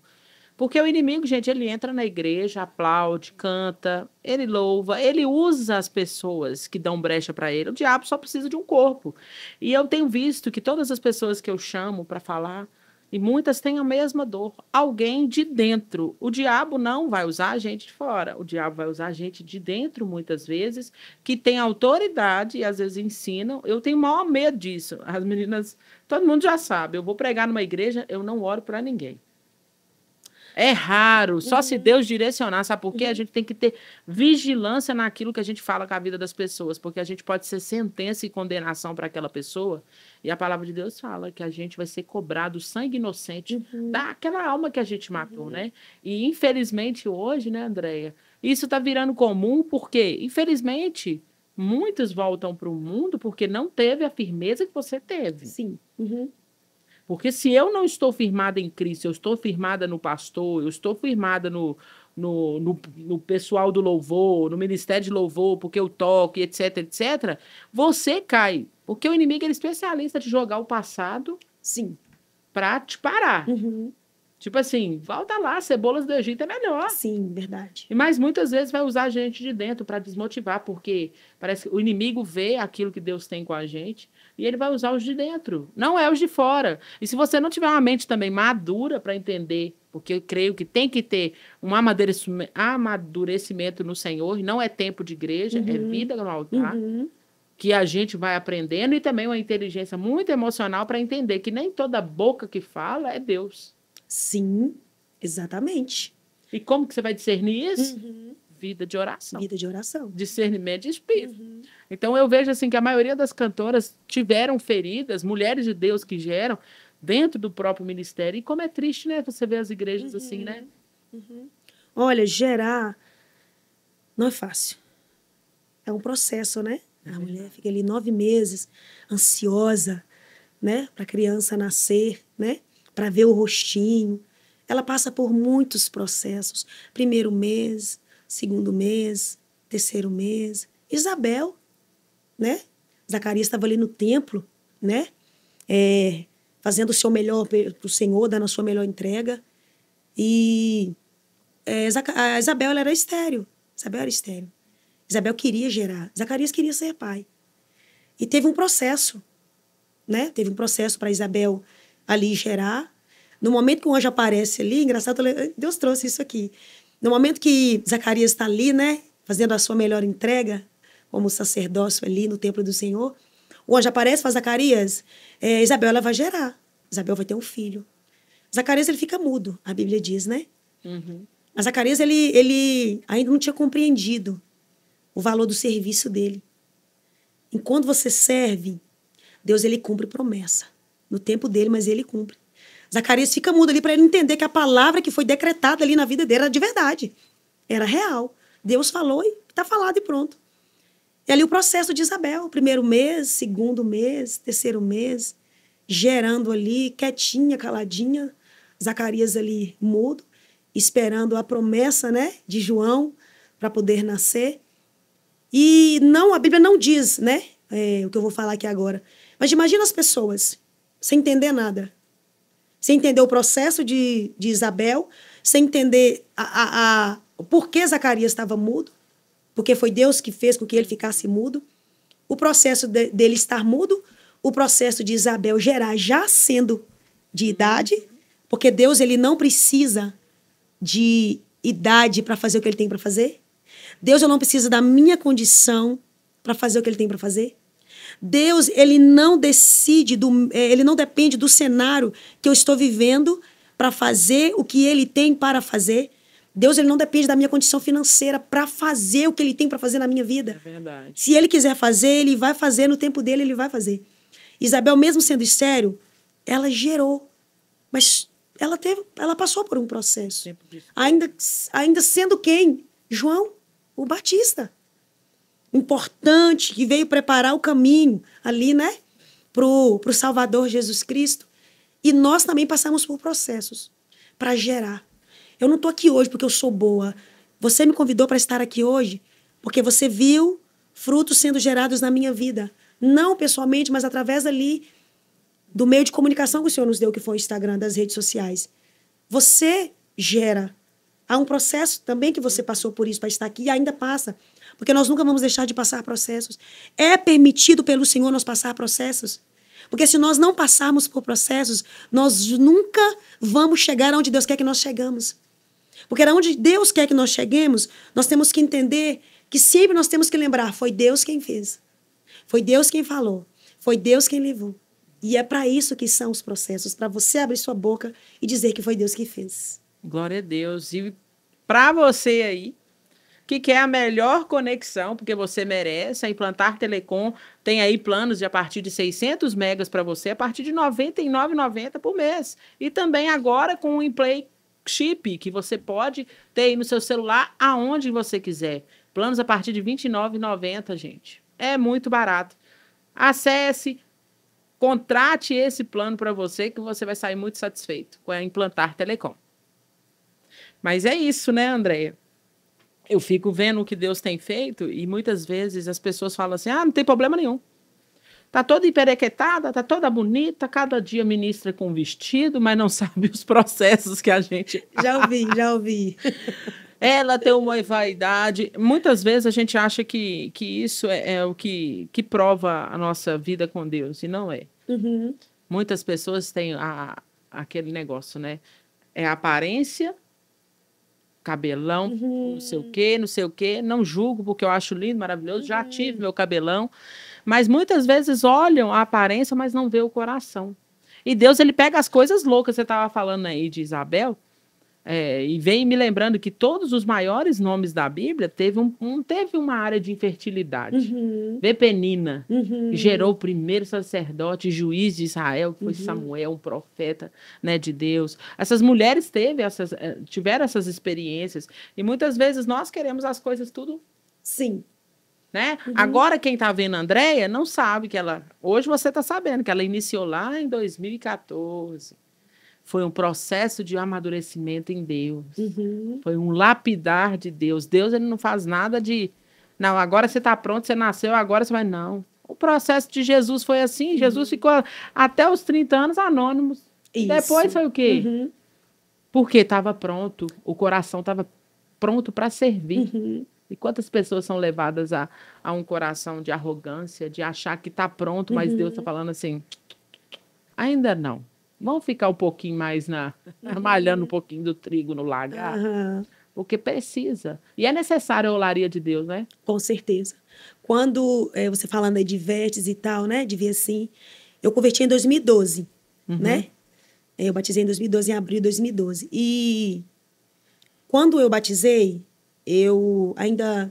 Porque o inimigo, gente, ele entra na igreja, aplaude, canta, ele louva, ele usa as pessoas que dão brecha para ele. O diabo só precisa de um corpo. E eu tenho visto que todas as pessoas que eu chamo para falar, e muitas têm a mesma dor. Alguém de dentro. O diabo não vai usar a gente de fora. O diabo vai usar a gente de dentro, muitas vezes, que tem autoridade e às vezes ensinam. Eu tenho o maior medo disso. As meninas, todo mundo já sabe. Eu vou pregar numa igreja, eu não oro para ninguém. É raro, só se Deus direcionar, sabe por quê? A gente tem que ter vigilância naquilo que a gente fala com a vida das pessoas, porque a gente pode ser sentença e condenação para aquela pessoa, e a palavra de Deus fala que a gente vai ser cobrado sangue inocente daquela alma que a gente matou, né? E infelizmente hoje, né, Andréia, isso está virando comum, porque infelizmente muitos voltam para o mundo porque não teve a firmeza que você teve. Sim. Porque se eu não estou firmada em Cristo, eu estou firmada no pastor, eu estou firmada no pessoal do louvor, no ministério de louvor, porque eu toco, etc, etc, você cai. Porque o inimigo é especialista de jogar o passado para te parar. Tipo assim, volta lá, cebolas do Egito é melhor. Sim, verdade. Mas muitas vezes vai usar a gente de dentro para desmotivar, porque parece que o inimigo vê aquilo que Deus tem com a gente e ele vai usar os de dentro, não é os de fora. E se você não tiver uma mente também madura para entender, porque eu creio que tem que ter um amadurecimento no Senhor, e não é tempo de igreja, é vida no altar, que a gente vai aprendendo, e também uma inteligência muito emocional para entender que nem toda boca que fala é Deus. Sim, exatamente. E como que você vai discernir isso? Vida de oração. Vida de oração. Discernimento de espírito. Então, eu vejo assim que a maioria das cantoras tiveram feridas, mulheres de Deus que geram, dentro do próprio ministério. E como é triste, né? Você vê as igrejas assim, né? Olha, gerar não é fácil. É um processo, né? A mulher fica ali 9 meses, ansiosa, né? Para a criança nascer, né? Para ver o rostinho. Ela passa por muitos processos. 1º mês, 2º mês, 3º mês. Isabel, né? Zacarias estava ali no templo, né? Fazendo o seu melhor para o Senhor, dando a sua melhor entrega. E a Isabel, ela era estéril. Isabel era estéril. Isabel queria gerar. Zacarias queria ser pai. E teve um processo, né? Teve um processo para Isabel ali gerar. No momento que o anjo aparece ali, engraçado, Deus trouxe isso aqui. No momento que Zacarias está ali, né, fazendo a sua melhor entrega, como sacerdócio ali no templo do Senhor, o anjo aparece e fala, Zacarias, Isabel, ela vai gerar. Isabel vai ter um filho. Zacarias, ele fica mudo, a Bíblia diz, né? Mas Zacarias, ele ainda não tinha compreendido o valor do serviço dele. Enquanto você serve, Deus, ele cumpre promessa. No tempo dele, mas ele cumpre. Zacarias fica mudo ali para ele entender que a palavra que foi decretada ali na vida dele era de verdade. Era real. Deus falou e está falado e pronto. E ali o processo de Isabel. 1º mês, 2º mês, 3º mês, gerando ali, quietinha, caladinha. Zacarias ali mudo, esperando a promessa, né, de João para poder nascer. E não, a Bíblia não diz, né, o que eu vou falar aqui agora. Mas imagina as pessoas sem entender nada. Sem entender o processo de Isabel, sem entender o porquê Zacarias estava mudo, porque foi Deus que fez com que ele ficasse mudo. O processo dele estar mudo, o processo de Isabel gerar já sendo de idade, porque Deus ele não precisa de idade para fazer o que ele tem para fazer. Deus, eu não preciso da minha condição para fazer o que ele tem para fazer. Deus, ele não ele não depende do cenário que eu estou vivendo para fazer o que ele tem para fazer. Deus, ele não depende da minha condição financeira para fazer o que ele tem para fazer na minha vida. É verdade. Se ele quiser fazer, ele vai fazer, no tempo dele ele vai fazer. Isabel, mesmo sendo estéril, ela gerou, mas ela passou por um processo. Ainda sendo quem? João, o Batista. Importante, que veio preparar o caminho ali, né? Pro Salvador Jesus Cristo. E nós também passamos por processos para gerar. Eu não estou aqui hoje porque eu sou boa. Você me convidou para estar aqui hoje porque você viu frutos sendo gerados na minha vida. Não pessoalmente, mas através ali do meio de comunicação que o Senhor nos deu, que foi o Instagram, das redes sociais. Você gera. Há um processo também que você passou por isso para estar aqui e ainda passa. Porque nós nunca vamos deixar de passar processos. É permitido pelo Senhor nós passar processos. Porque se nós não passarmos por processos, nós nunca vamos chegar onde Deus quer que nós chegamos. Porque onde Deus quer que nós cheguemos, nós temos que entender que sempre nós temos que lembrar, foi Deus quem fez. Foi Deus quem falou. Foi Deus quem levou. E é para isso que são os processos, para você abrir sua boca e dizer que foi Deus que fez. Glória a Deus. E para você aí, que quer a melhor conexão, porque você merece, a Implantar Telecom tem aí planos de a partir de 600 megas para você, a partir de R$ 99,90 por mês. E também agora com o Implay Chip, que você pode ter aí no seu celular aonde você quiser. Planos a partir de R$ 29,90, gente. É muito barato. Acesse, contrate esse plano para você, que você vai sair muito satisfeito com a Implantar Telecom. Mas é isso, né, Andréia? Eu fico vendo o que Deus tem feito e muitas vezes as pessoas falam assim, não tem problema nenhum. Tá toda emperequetada, tá toda bonita, cada dia ministra com vestido, mas não sabe os processos que a gente... Já ouvi. Ela tem uma vaidade. Muitas vezes a gente acha que isso é o que prova a nossa vida com Deus, e não é. Uhum. Muitas pessoas têm aquele negócio, né? É a aparência, cabelão, não sei o quê. Não julgo, porque eu acho lindo, maravilhoso. Já tive meu cabelão. Mas muitas vezes olham a aparência, mas não vê o coração. E Deus, ele pega as coisas loucas. Você estava falando aí de Isabel, e vem me lembrando que todos os maiores nomes da Bíblia teve uma área de infertilidade. Vê Penina, que gerou o primeiro sacerdote e juiz de Israel, que foi Samuel, um profeta, né, de Deus. Essas mulheres tiveram essas experiências. E muitas vezes nós queremos as coisas tudo... Sim. Né? Agora, quem está vendo a Andréia não sabe que ela... Hoje você está sabendo que ela iniciou lá em 2014. Foi um processo de amadurecimento em Deus. Foi um lapidar de Deus. Deus, ele não faz nada de... Não, agora você está pronto, você nasceu, agora você vai... Não. O processo de Jesus foi assim. Jesus ficou até os 30 anos anônimos. Isso. Depois foi o quê? Porque estava pronto. O coração estava pronto para servir. E quantas pessoas são levadas a um coração de arrogância, de achar que está pronto, mas Deus está falando assim, ainda não. Vamos ficar um pouquinho mais malhando um pouquinho do trigo no lagar, porque precisa. E é necessário a olaria de Deus, né? Com certeza. Quando você falando aí de vestes e tal, né, de ver assim, eu converti em 2012, né? Eu batizei em 2012, em abril de 2012. E quando eu batizei, eu ainda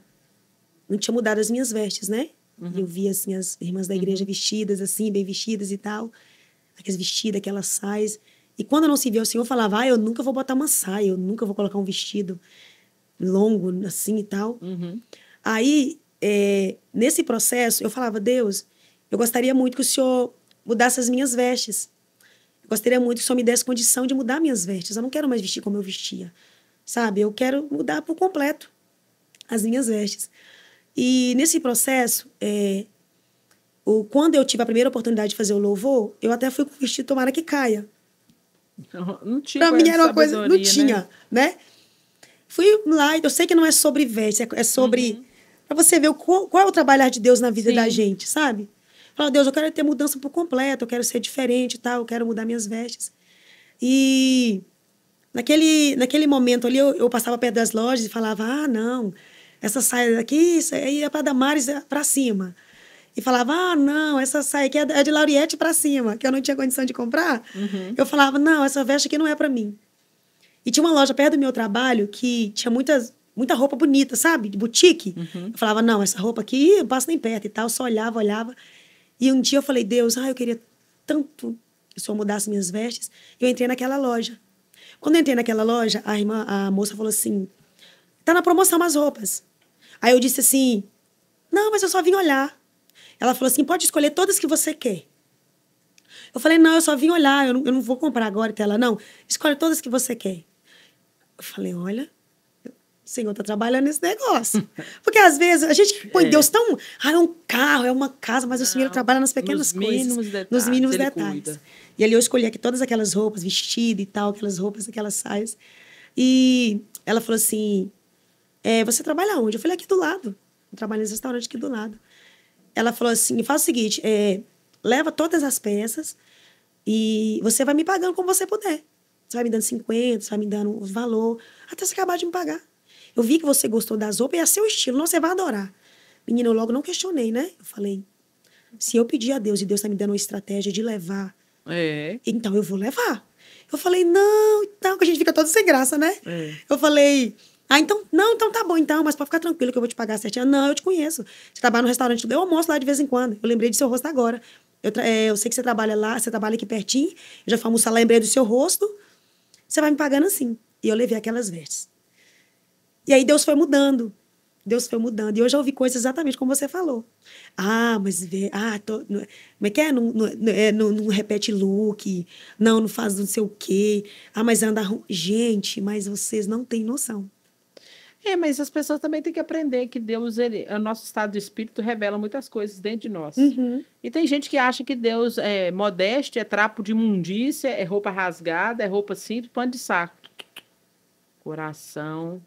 não tinha mudado as minhas vestes, né? Eu via, assim, as irmãs da igreja vestidas, assim, bem vestidas e tal. Aqueles vestidos, aquelas saias. E quando eu não servia o Senhor, eu falava, eu nunca vou botar uma saia, eu nunca vou colocar um vestido longo, assim, e tal. Aí, nesse processo, eu falava, Deus, eu gostaria muito que o Senhor mudasse as minhas vestes. Eu gostaria muito que o Senhor me desse condição de mudar minhas vestes. Eu não quero mais vestir como eu vestia. Sabe, eu quero mudar por completo as minhas vestes. E nesse processo, quando eu tive a primeira oportunidade de fazer o louvor, eu até fui com o vestido tomara que caia. Não tinha. Pra mim era uma coisa, não tinha, né? Fui lá, eu sei que não é sobre vestes, é sobre... Pra você ver qual é o trabalhar de Deus na vida da gente, sabe? Fala, Deus, eu quero ter mudança por completo, eu quero ser diferente e tal, eu quero mudar minhas vestes. E... naquele momento ali, eu passava perto das lojas e falava, ah, não, essa saia daqui, isso aí é para Damares para cima. E falava, ah, não, essa saia aqui é de Lauriette para cima, que eu não tinha condição de comprar. Eu falava, não, essa veste aqui não é para mim. E tinha uma loja perto do meu trabalho que tinha muita roupa bonita, sabe? De boutique. Eu falava, não, essa roupa aqui, eu passo nem perto e tal. Eu só olhava. E um dia eu falei, Deus, eu queria tanto que o Senhor mudasse minhas vestes. Eu entrei naquela loja. Quando eu entrei naquela loja, a moça falou assim, tá na promoção as roupas. Aí eu disse assim, não, mas eu só vim olhar. Ela falou assim, pode escolher todas que você quer. Eu falei, não, eu só vim olhar, eu não vou comprar agora. Ela, não, escolhe todas que você quer. Eu falei, olha, o Senhor está trabalhando nesse negócio. Porque às vezes a gente põe Deus tão... é um carro, é uma casa, mas o Senhor trabalha nas pequenas coisas. Nos mínimos detalhes. Cuida. E ali eu escolhi aqui todas aquelas roupas, vestido e tal, aquelas roupas, aquelas saias. E ela falou assim, você trabalha onde? Eu falei, aqui do lado. Eu trabalho nesse restaurante aqui do lado. Ela falou assim, faz o seguinte, leva todas as peças e você vai me pagando como você puder. Você vai me dando 50, você vai me dando o valor, até você acabar de me pagar. Eu vi que você gostou das roupas e é seu estilo, não, você vai adorar. Menina, eu logo não questionei, né? Eu falei, se eu pedir a Deus e Deus está me dando uma estratégia de levar, então eu vou levar. Eu falei, não, então, que a gente fica todo sem graça, né? Eu falei... então tá bom, então, mas pode ficar tranquilo que eu vou te pagar certinho. Não, eu te conheço. Você trabalha no restaurante, eu almoço lá de vez em quando. Eu lembrei do seu rosto agora. Eu sei que você trabalha lá, você trabalha aqui pertinho. Eu já fui almoçar lá, lembrei do seu rosto. Você vai me pagando assim. E eu levei aquelas vestes. E aí Deus foi mudando. E hoje eu ouvi coisas exatamente como você falou. Mas... como é que é? Não repete look. Não faz não sei o quê. Mas anda... Gente, mas vocês não têm noção. Mas as pessoas também têm que aprender que Deus, o nosso estado de espírito revela muitas coisas dentro de nós. E tem gente que acha que Deus é modéstia, é trapo de imundícia, é roupa rasgada, é roupa simples, pano de saco. Coração.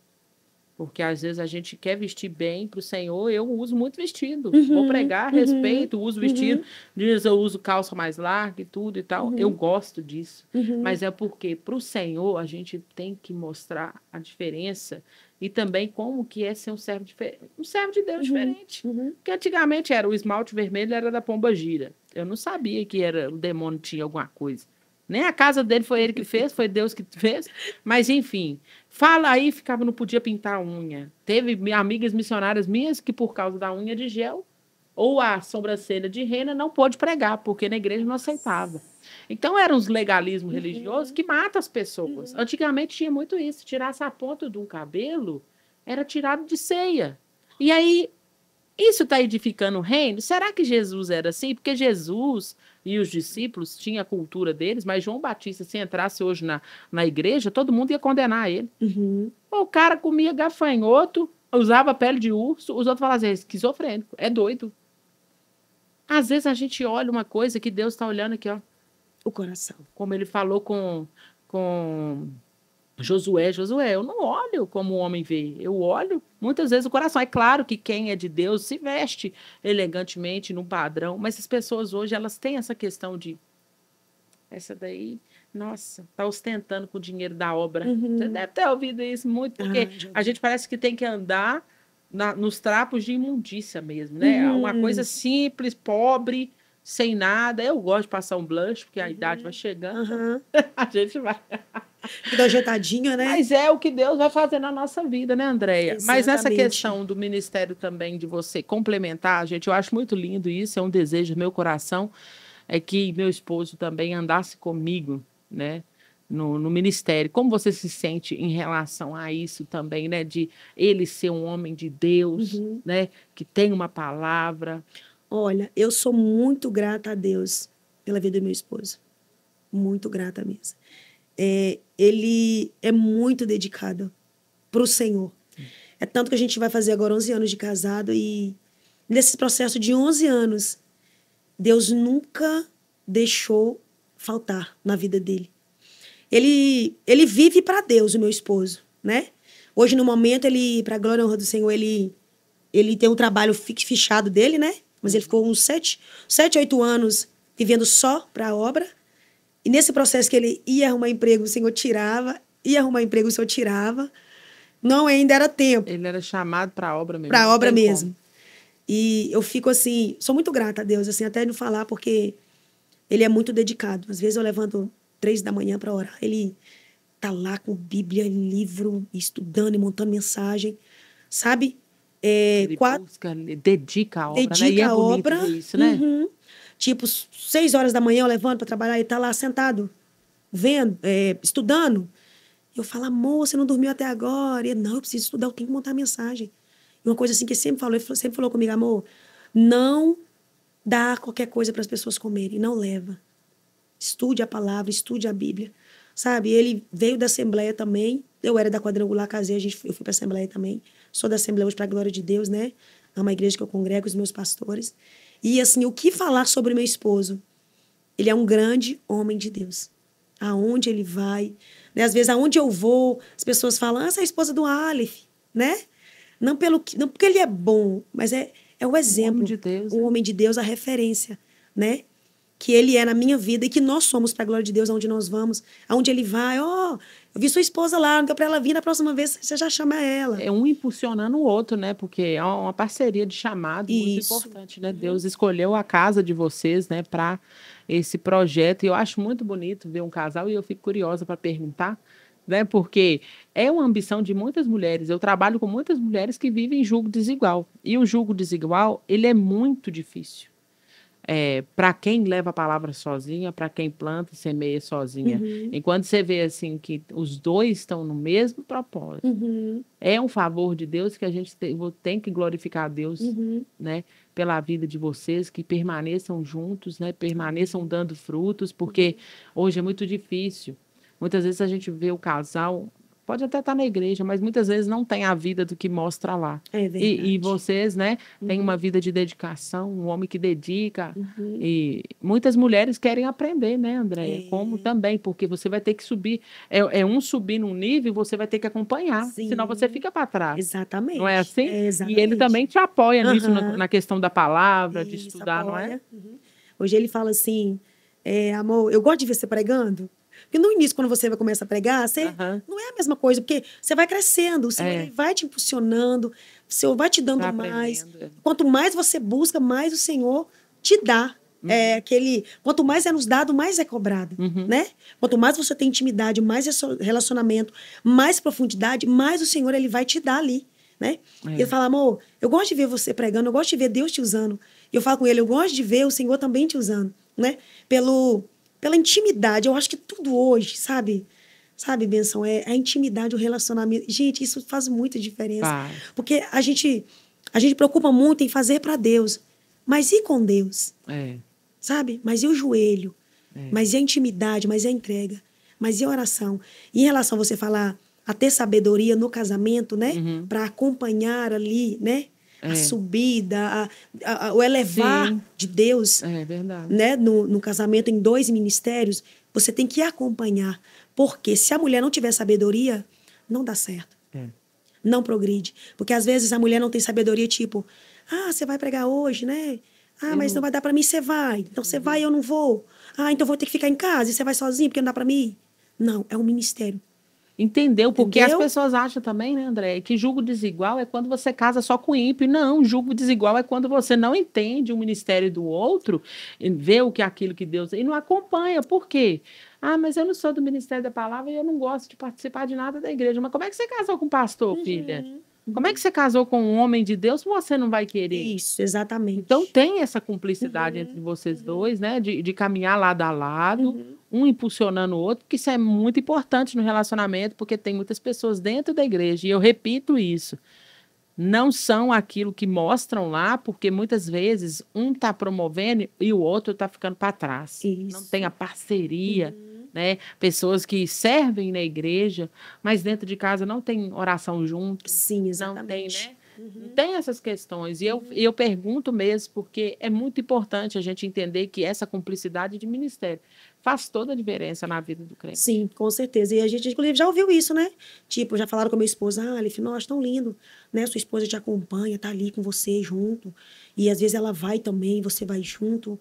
Porque às vezes a gente quer vestir bem para o Senhor. Eu uso muito vestido. Vou pregar, respeito, uso vestido. Diz eu uso calça mais larga e tudo e tal. Eu gosto disso. Mas é porque para o Senhor a gente tem que mostrar a diferença e também como que é ser um servo de Deus diferente. Porque antigamente o esmalte vermelho era da pombagira. Eu não sabia que o demônio tinha alguma coisa. Nem a casa dele foi ele que fez, foi Deus que fez. Mas, enfim, fala aí, não podia pintar a unha. Teve amigas missionárias minhas que, por causa da unha de gel ou a sobrancelha de rena, não pôde pregar, porque na igreja não aceitava. Então, eram uns legalismos religiosos que matam as pessoas. Antigamente tinha muito isso. Tirasse a ponta de um cabelo, era tirado de ceia. E aí, isso está edificando o reino? Será que Jesus era assim? Porque Jesus e os discípulos tinham a cultura deles, mas João Batista, se entrasse hoje na igreja, todo mundo ia condenar ele. O cara comia gafanhoto, usava pele de urso, os outros falavam assim, é esquizofrênico, é doido. Às vezes a gente olha uma coisa que Deus está olhando aqui, ó, o coração. Como ele falou com Josué, eu não olho como o homem vê, eu olho muitas vezes o coração. É claro que quem é de Deus se veste elegantemente, no padrão, mas as pessoas hoje, elas têm essa questão de, essa daí, nossa, tá ostentando com o dinheiro da obra. Você deve ter ouvido isso muito, porque a gente parece que tem que andar nos trapos de imundícia mesmo, né? Uma coisa simples, pobre, sem nada. Eu gosto de passar um blush, porque a idade vai chegando. A gente vai... Dá ajeitadinha, né? Mas é o que Deus vai fazer na nossa vida, né, Andréia? Mas essa questão do ministério também, de você complementar, gente, eu acho muito lindo isso, é um desejo do meu coração, é que meu esposo também andasse comigo, né, no ministério. Como você se sente em relação a isso também, né, de ele ser um homem de Deus, né, que tem uma palavra? Olha, eu sou muito grata a Deus pela vida do meu esposo. Muito grata mesmo. Ele é muito dedicado para o Senhor. É tanto que a gente vai fazer agora 11 anos de casado e nesse processo de 11 anos, Deus nunca deixou faltar na vida dele. Ele vive para Deus, o meu esposo, né? Hoje, no momento, para a glória e honra do Senhor, ele tem um trabalho fechado dele, né? Mas ele ficou uns 7, 8 anos vivendo só para a obra. E nesse processo que ele ia arrumar emprego, o Senhor tirava ia arrumar emprego, o senhor tirava. Não, ainda era tempo. Ele era chamado para a obra mesmo. Para a obra tem mesmo. E eu fico assim, sou muito grata a Deus, assim, até de falar, porque ele é muito dedicado. Às vezes eu levanto 3 da manhã para orar. Ele tá lá com Bíblia, livro, estudando e montando mensagem, sabe? Ele busca, ele dedica a obra, né? E é a bonito obra. ver isso, né? Uhum. Tipo, 6 horas da manhã eu levanto para trabalhar e tá lá sentado, vendo, estudando. Eu falo, amor, você não dormiu até agora? E ele, não, eu preciso estudar, eu tenho que montar mensagem. E uma coisa assim que ele sempre falou comigo, amor, não dá qualquer coisa para as pessoas comerem, não leva. Estude a palavra, estude a Bíblia, sabe? Ele veio da Assembleia também, eu era da Quadrangular, casei, eu fui para a Assembleia também, sou da Assembleia hoje para a glória de Deus, né? É uma igreja que eu congrego, os meus pastores. E assim, o que falar sobre meu esposo? Ele é um grande homem de Deus. Aonde ele vai, né? Às vezes, aonde eu vou, as pessoas falam, essa é a esposa do Aleph, né? Não porque ele é bom, mas é o exemplo. O homem de Deus. O homem de Deus, a referência, né? Que ele é na minha vida e que nós somos para a glória de Deus, aonde nós vamos, aonde ele vai. Ó, eu vi sua esposa lá, não deu para ela vir, na próxima vez você já chama ela. É um impulsionando o outro, né? Porque é uma parceria de chamado muito Isso. importante, né? Deus escolheu a casa de vocês, né, para esse projeto. E eu acho muito bonito ver um casal e eu fico curiosa para perguntar, né? Porque é uma ambição de muitas mulheres. Eu trabalho com muitas mulheres que vivem em julgo desigual. E o julgo desigual, ele é muito difícil. Para quem leva a palavra sozinha, para quem planta e semeia sozinha. Uhum. Enquanto você vê assim que os dois estão no mesmo propósito, Uhum. é um favor de Deus que a gente tem que glorificar a Deus, Uhum. né, pela vida de vocês, que permaneçam juntos, né, permaneçam dando frutos, porque hoje é muito difícil. Muitas vezes a gente vê o casal, pode até estar na igreja, mas muitas vezes não tem a vida do que mostra lá. É verdade. E vocês, né, têm uma vida de dedicação, um homem que dedica. E muitas mulheres querem aprender, né, Andréia? Como também, porque você vai ter que subir. Um subir num nível e você vai ter que acompanhar, Sim. senão você fica para trás. Exatamente. Não é assim? Exatamente. E ele também te apoia nisso, Aham. na questão da palavra, de Isso, estudar, não é? apoia. Uhum. Hoje ele fala assim, amor, eu gosto de ver você pregando. Porque no início, quando você vai começar a pregar, não é a mesma coisa, porque você vai crescendo, o Senhor ele vai te impulsionando, o Senhor vai te dando mais. Quanto mais você busca, mais o Senhor te dá. Quanto mais é nos dado, mais é cobrado, né? Quanto mais você tem intimidade, mais relacionamento, mais profundidade, mais o Senhor ele vai te dar ali, né? Ele fala, amor, eu gosto de ver você pregando, eu gosto de ver Deus te usando. Eu falo com ele, eu gosto de ver o Senhor também te usando, né? Pela intimidade, eu acho que tudo hoje, sabe, Benção, a intimidade, o relacionamento. Gente, isso faz muita diferença. Porque a gente preocupa muito em fazer para Deus, mas e com Deus? Sabe? Mas e o joelho? Mas e a intimidade? Mas e a entrega? Mas e a oração? E em relação a você falar, a ter sabedoria no casamento, né? Para acompanhar ali, né? A subida, o elevar de Deus, né? No casamento, em 2 ministérios, você tem que acompanhar. Porque se a mulher não tiver sabedoria, não dá certo. Não progride. Porque às vezes a mulher não tem sabedoria, tipo, você vai pregar hoje, né? Mas não vai dar para mim, você vai. Então você vai e eu não vou. Então vou ter que ficar em casa e você vai sozinho porque não dá para mim. Não, é um ministério. Entendeu? Porque as pessoas acham também, né, André, que julgo desigual é quando você casa só com ímpio. Não, julgo desigual é quando você não entende o ministério do outro, vê aquilo que Deus... E não acompanha. Por quê? Mas eu não sou do ministério da palavra e eu não gosto de participar de nada da igreja. Mas como é que você casou com um pastor, filha? Como é que você casou com um homem de Deus se você não vai querer? Isso, exatamente. Então tem essa cumplicidade entre vocês dois, né? De caminhar lado a lado, um impulsionando o outro, porque isso é muito importante no relacionamento, porque tem muitas pessoas dentro da igreja, e eu repito isso, não são aquilo que mostram lá, porque muitas vezes um está promovendo e o outro está ficando para trás. Isso. Não tem a parceria. Né? Pessoas que servem na igreja, mas dentro de casa não tem oração junto. Sim, exatamente. Não tem, né? Não tem essas questões. E eu pergunto mesmo, porque é muito importante a gente entender que essa cumplicidade de ministério faz toda a diferença na vida do crente. Sim, com certeza. E a gente, inclusive, já ouviu isso, né? Tipo, já falaram com a minha esposa, Aleph, nossa, tão lindo, né? Sua esposa te acompanha, tá ali com você junto. E às vezes ela vai também, você vai junto.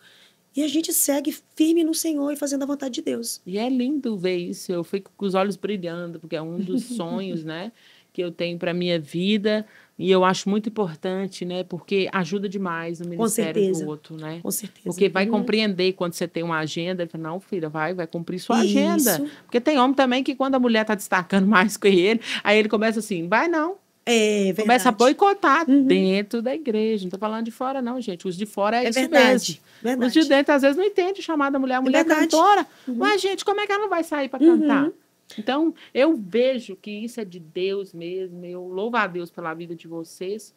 E a gente segue firme no Senhor e fazendo a vontade de Deus. E é lindo ver isso. Eu fico com os olhos brilhando, porque é um dos sonhos, né, que eu tenho para minha vida. E eu acho muito importante, né, porque ajuda demais no ministério do outro, né? Com certeza. Porque vai compreender quando você tem uma agenda. Ele fala, não, filha, vai cumprir sua agenda. Isso. Porque tem homem também que quando a mulher está destacando mais que ele, aí ele começa assim, vai não. É verdade. Começa a boicotar dentro da igreja. Não estou falando de fora, não, gente. Os de fora é isso verdade. mesmo. Verdade. Os de dentro, às vezes, não entendem o chamado da mulher. A mulher é cantora. Mas, gente, como é que ela não vai sair para cantar? Então, eu vejo que isso é de Deus mesmo. Eu louvo a Deus pela vida de vocês.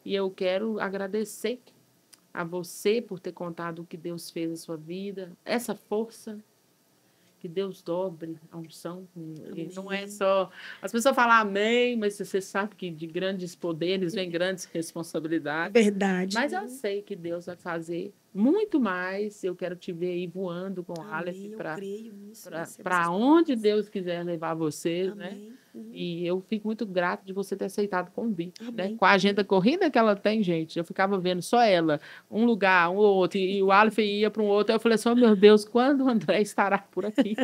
E eu quero agradecer a você por ter contado o que Deus fez na sua vida. Essa força. Que Deus dobre a unção. Não é só... As pessoas falam amém, mas você sabe que de grandes poderes vem grandes responsabilidades. Verdade. Mas eu sei que Deus vai fazer muito mais. Eu quero te ver aí voando com o Aleph para onde Deus quiser levar você, né? E eu fico muito grato de você ter aceitado o convite, né? Com a agenda corrida que ela tem, gente, eu ficava vendo só ela, um lugar, um outro, e o Aleph ia para um outro. Eu falei assim, oh, meu Deus, quando o André estará por aqui?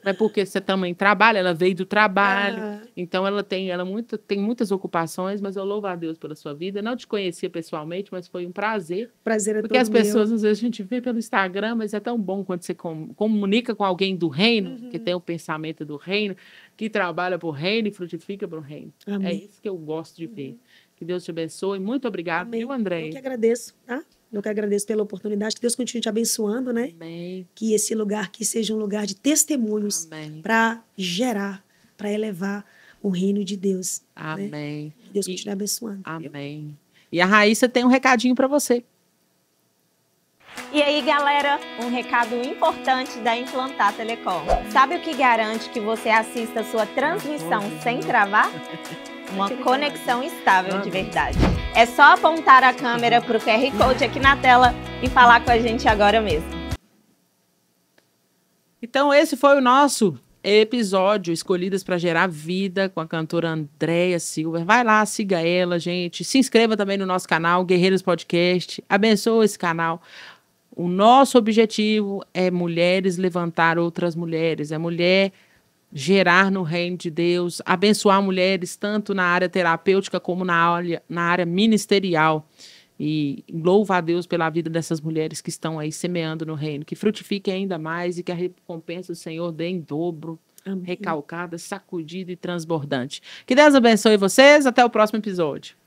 Não é porque você também trabalha, ela veio do trabalho, então ela tem muitas ocupações, mas eu louvo a Deus pela sua vida. Não te conhecia pessoalmente, mas foi um prazer. Prazer é porque as pessoas, às vezes, a gente vê pelo Instagram, mas é tão bom quando você comunica com alguém do reino, que tem o pensamento do reino, que trabalha para o reino e frutifica para o reino. Amém. É isso que eu gosto de ver. Que Deus te abençoe. Muito obrigada, viu, André? Eu que agradeço, tá? Eu que agradeço pela oportunidade. Que Deus continue te abençoando, né? Amém. Que esse lugar aqui seja um lugar de testemunhos para gerar, para elevar o reino de Deus. Amém. Né? Que Deus continue abençoando. Amém. Viu? E a Raíssa tem um recadinho para você. E aí, galera, um recado importante da Implantar Telecom. Sabe o que garante que você assista a sua transmissão sem travar? Uma conexão estável de verdade. É só apontar a câmera para o QR Code aqui na tela e falar com a gente agora mesmo. Então, esse foi o nosso episódio Escolhidas para Gerar Vida com a cantora Andréia Silva. Vai lá, siga ela, gente. Se inscreva também no nosso canal, Guerreiros Podcast. Abençoa esse canal. O nosso objetivo é mulheres levantar outras mulheres, é mulher gerar no reino de Deus, abençoar mulheres tanto na área terapêutica como na área ministerial. E louvo a Deus pela vida dessas mulheres que estão aí semeando no reino, que frutifiquem ainda mais e que a recompensa do Senhor dê em dobro, recalcada, sacudida e transbordante. Que Deus abençoe vocês, até o próximo episódio.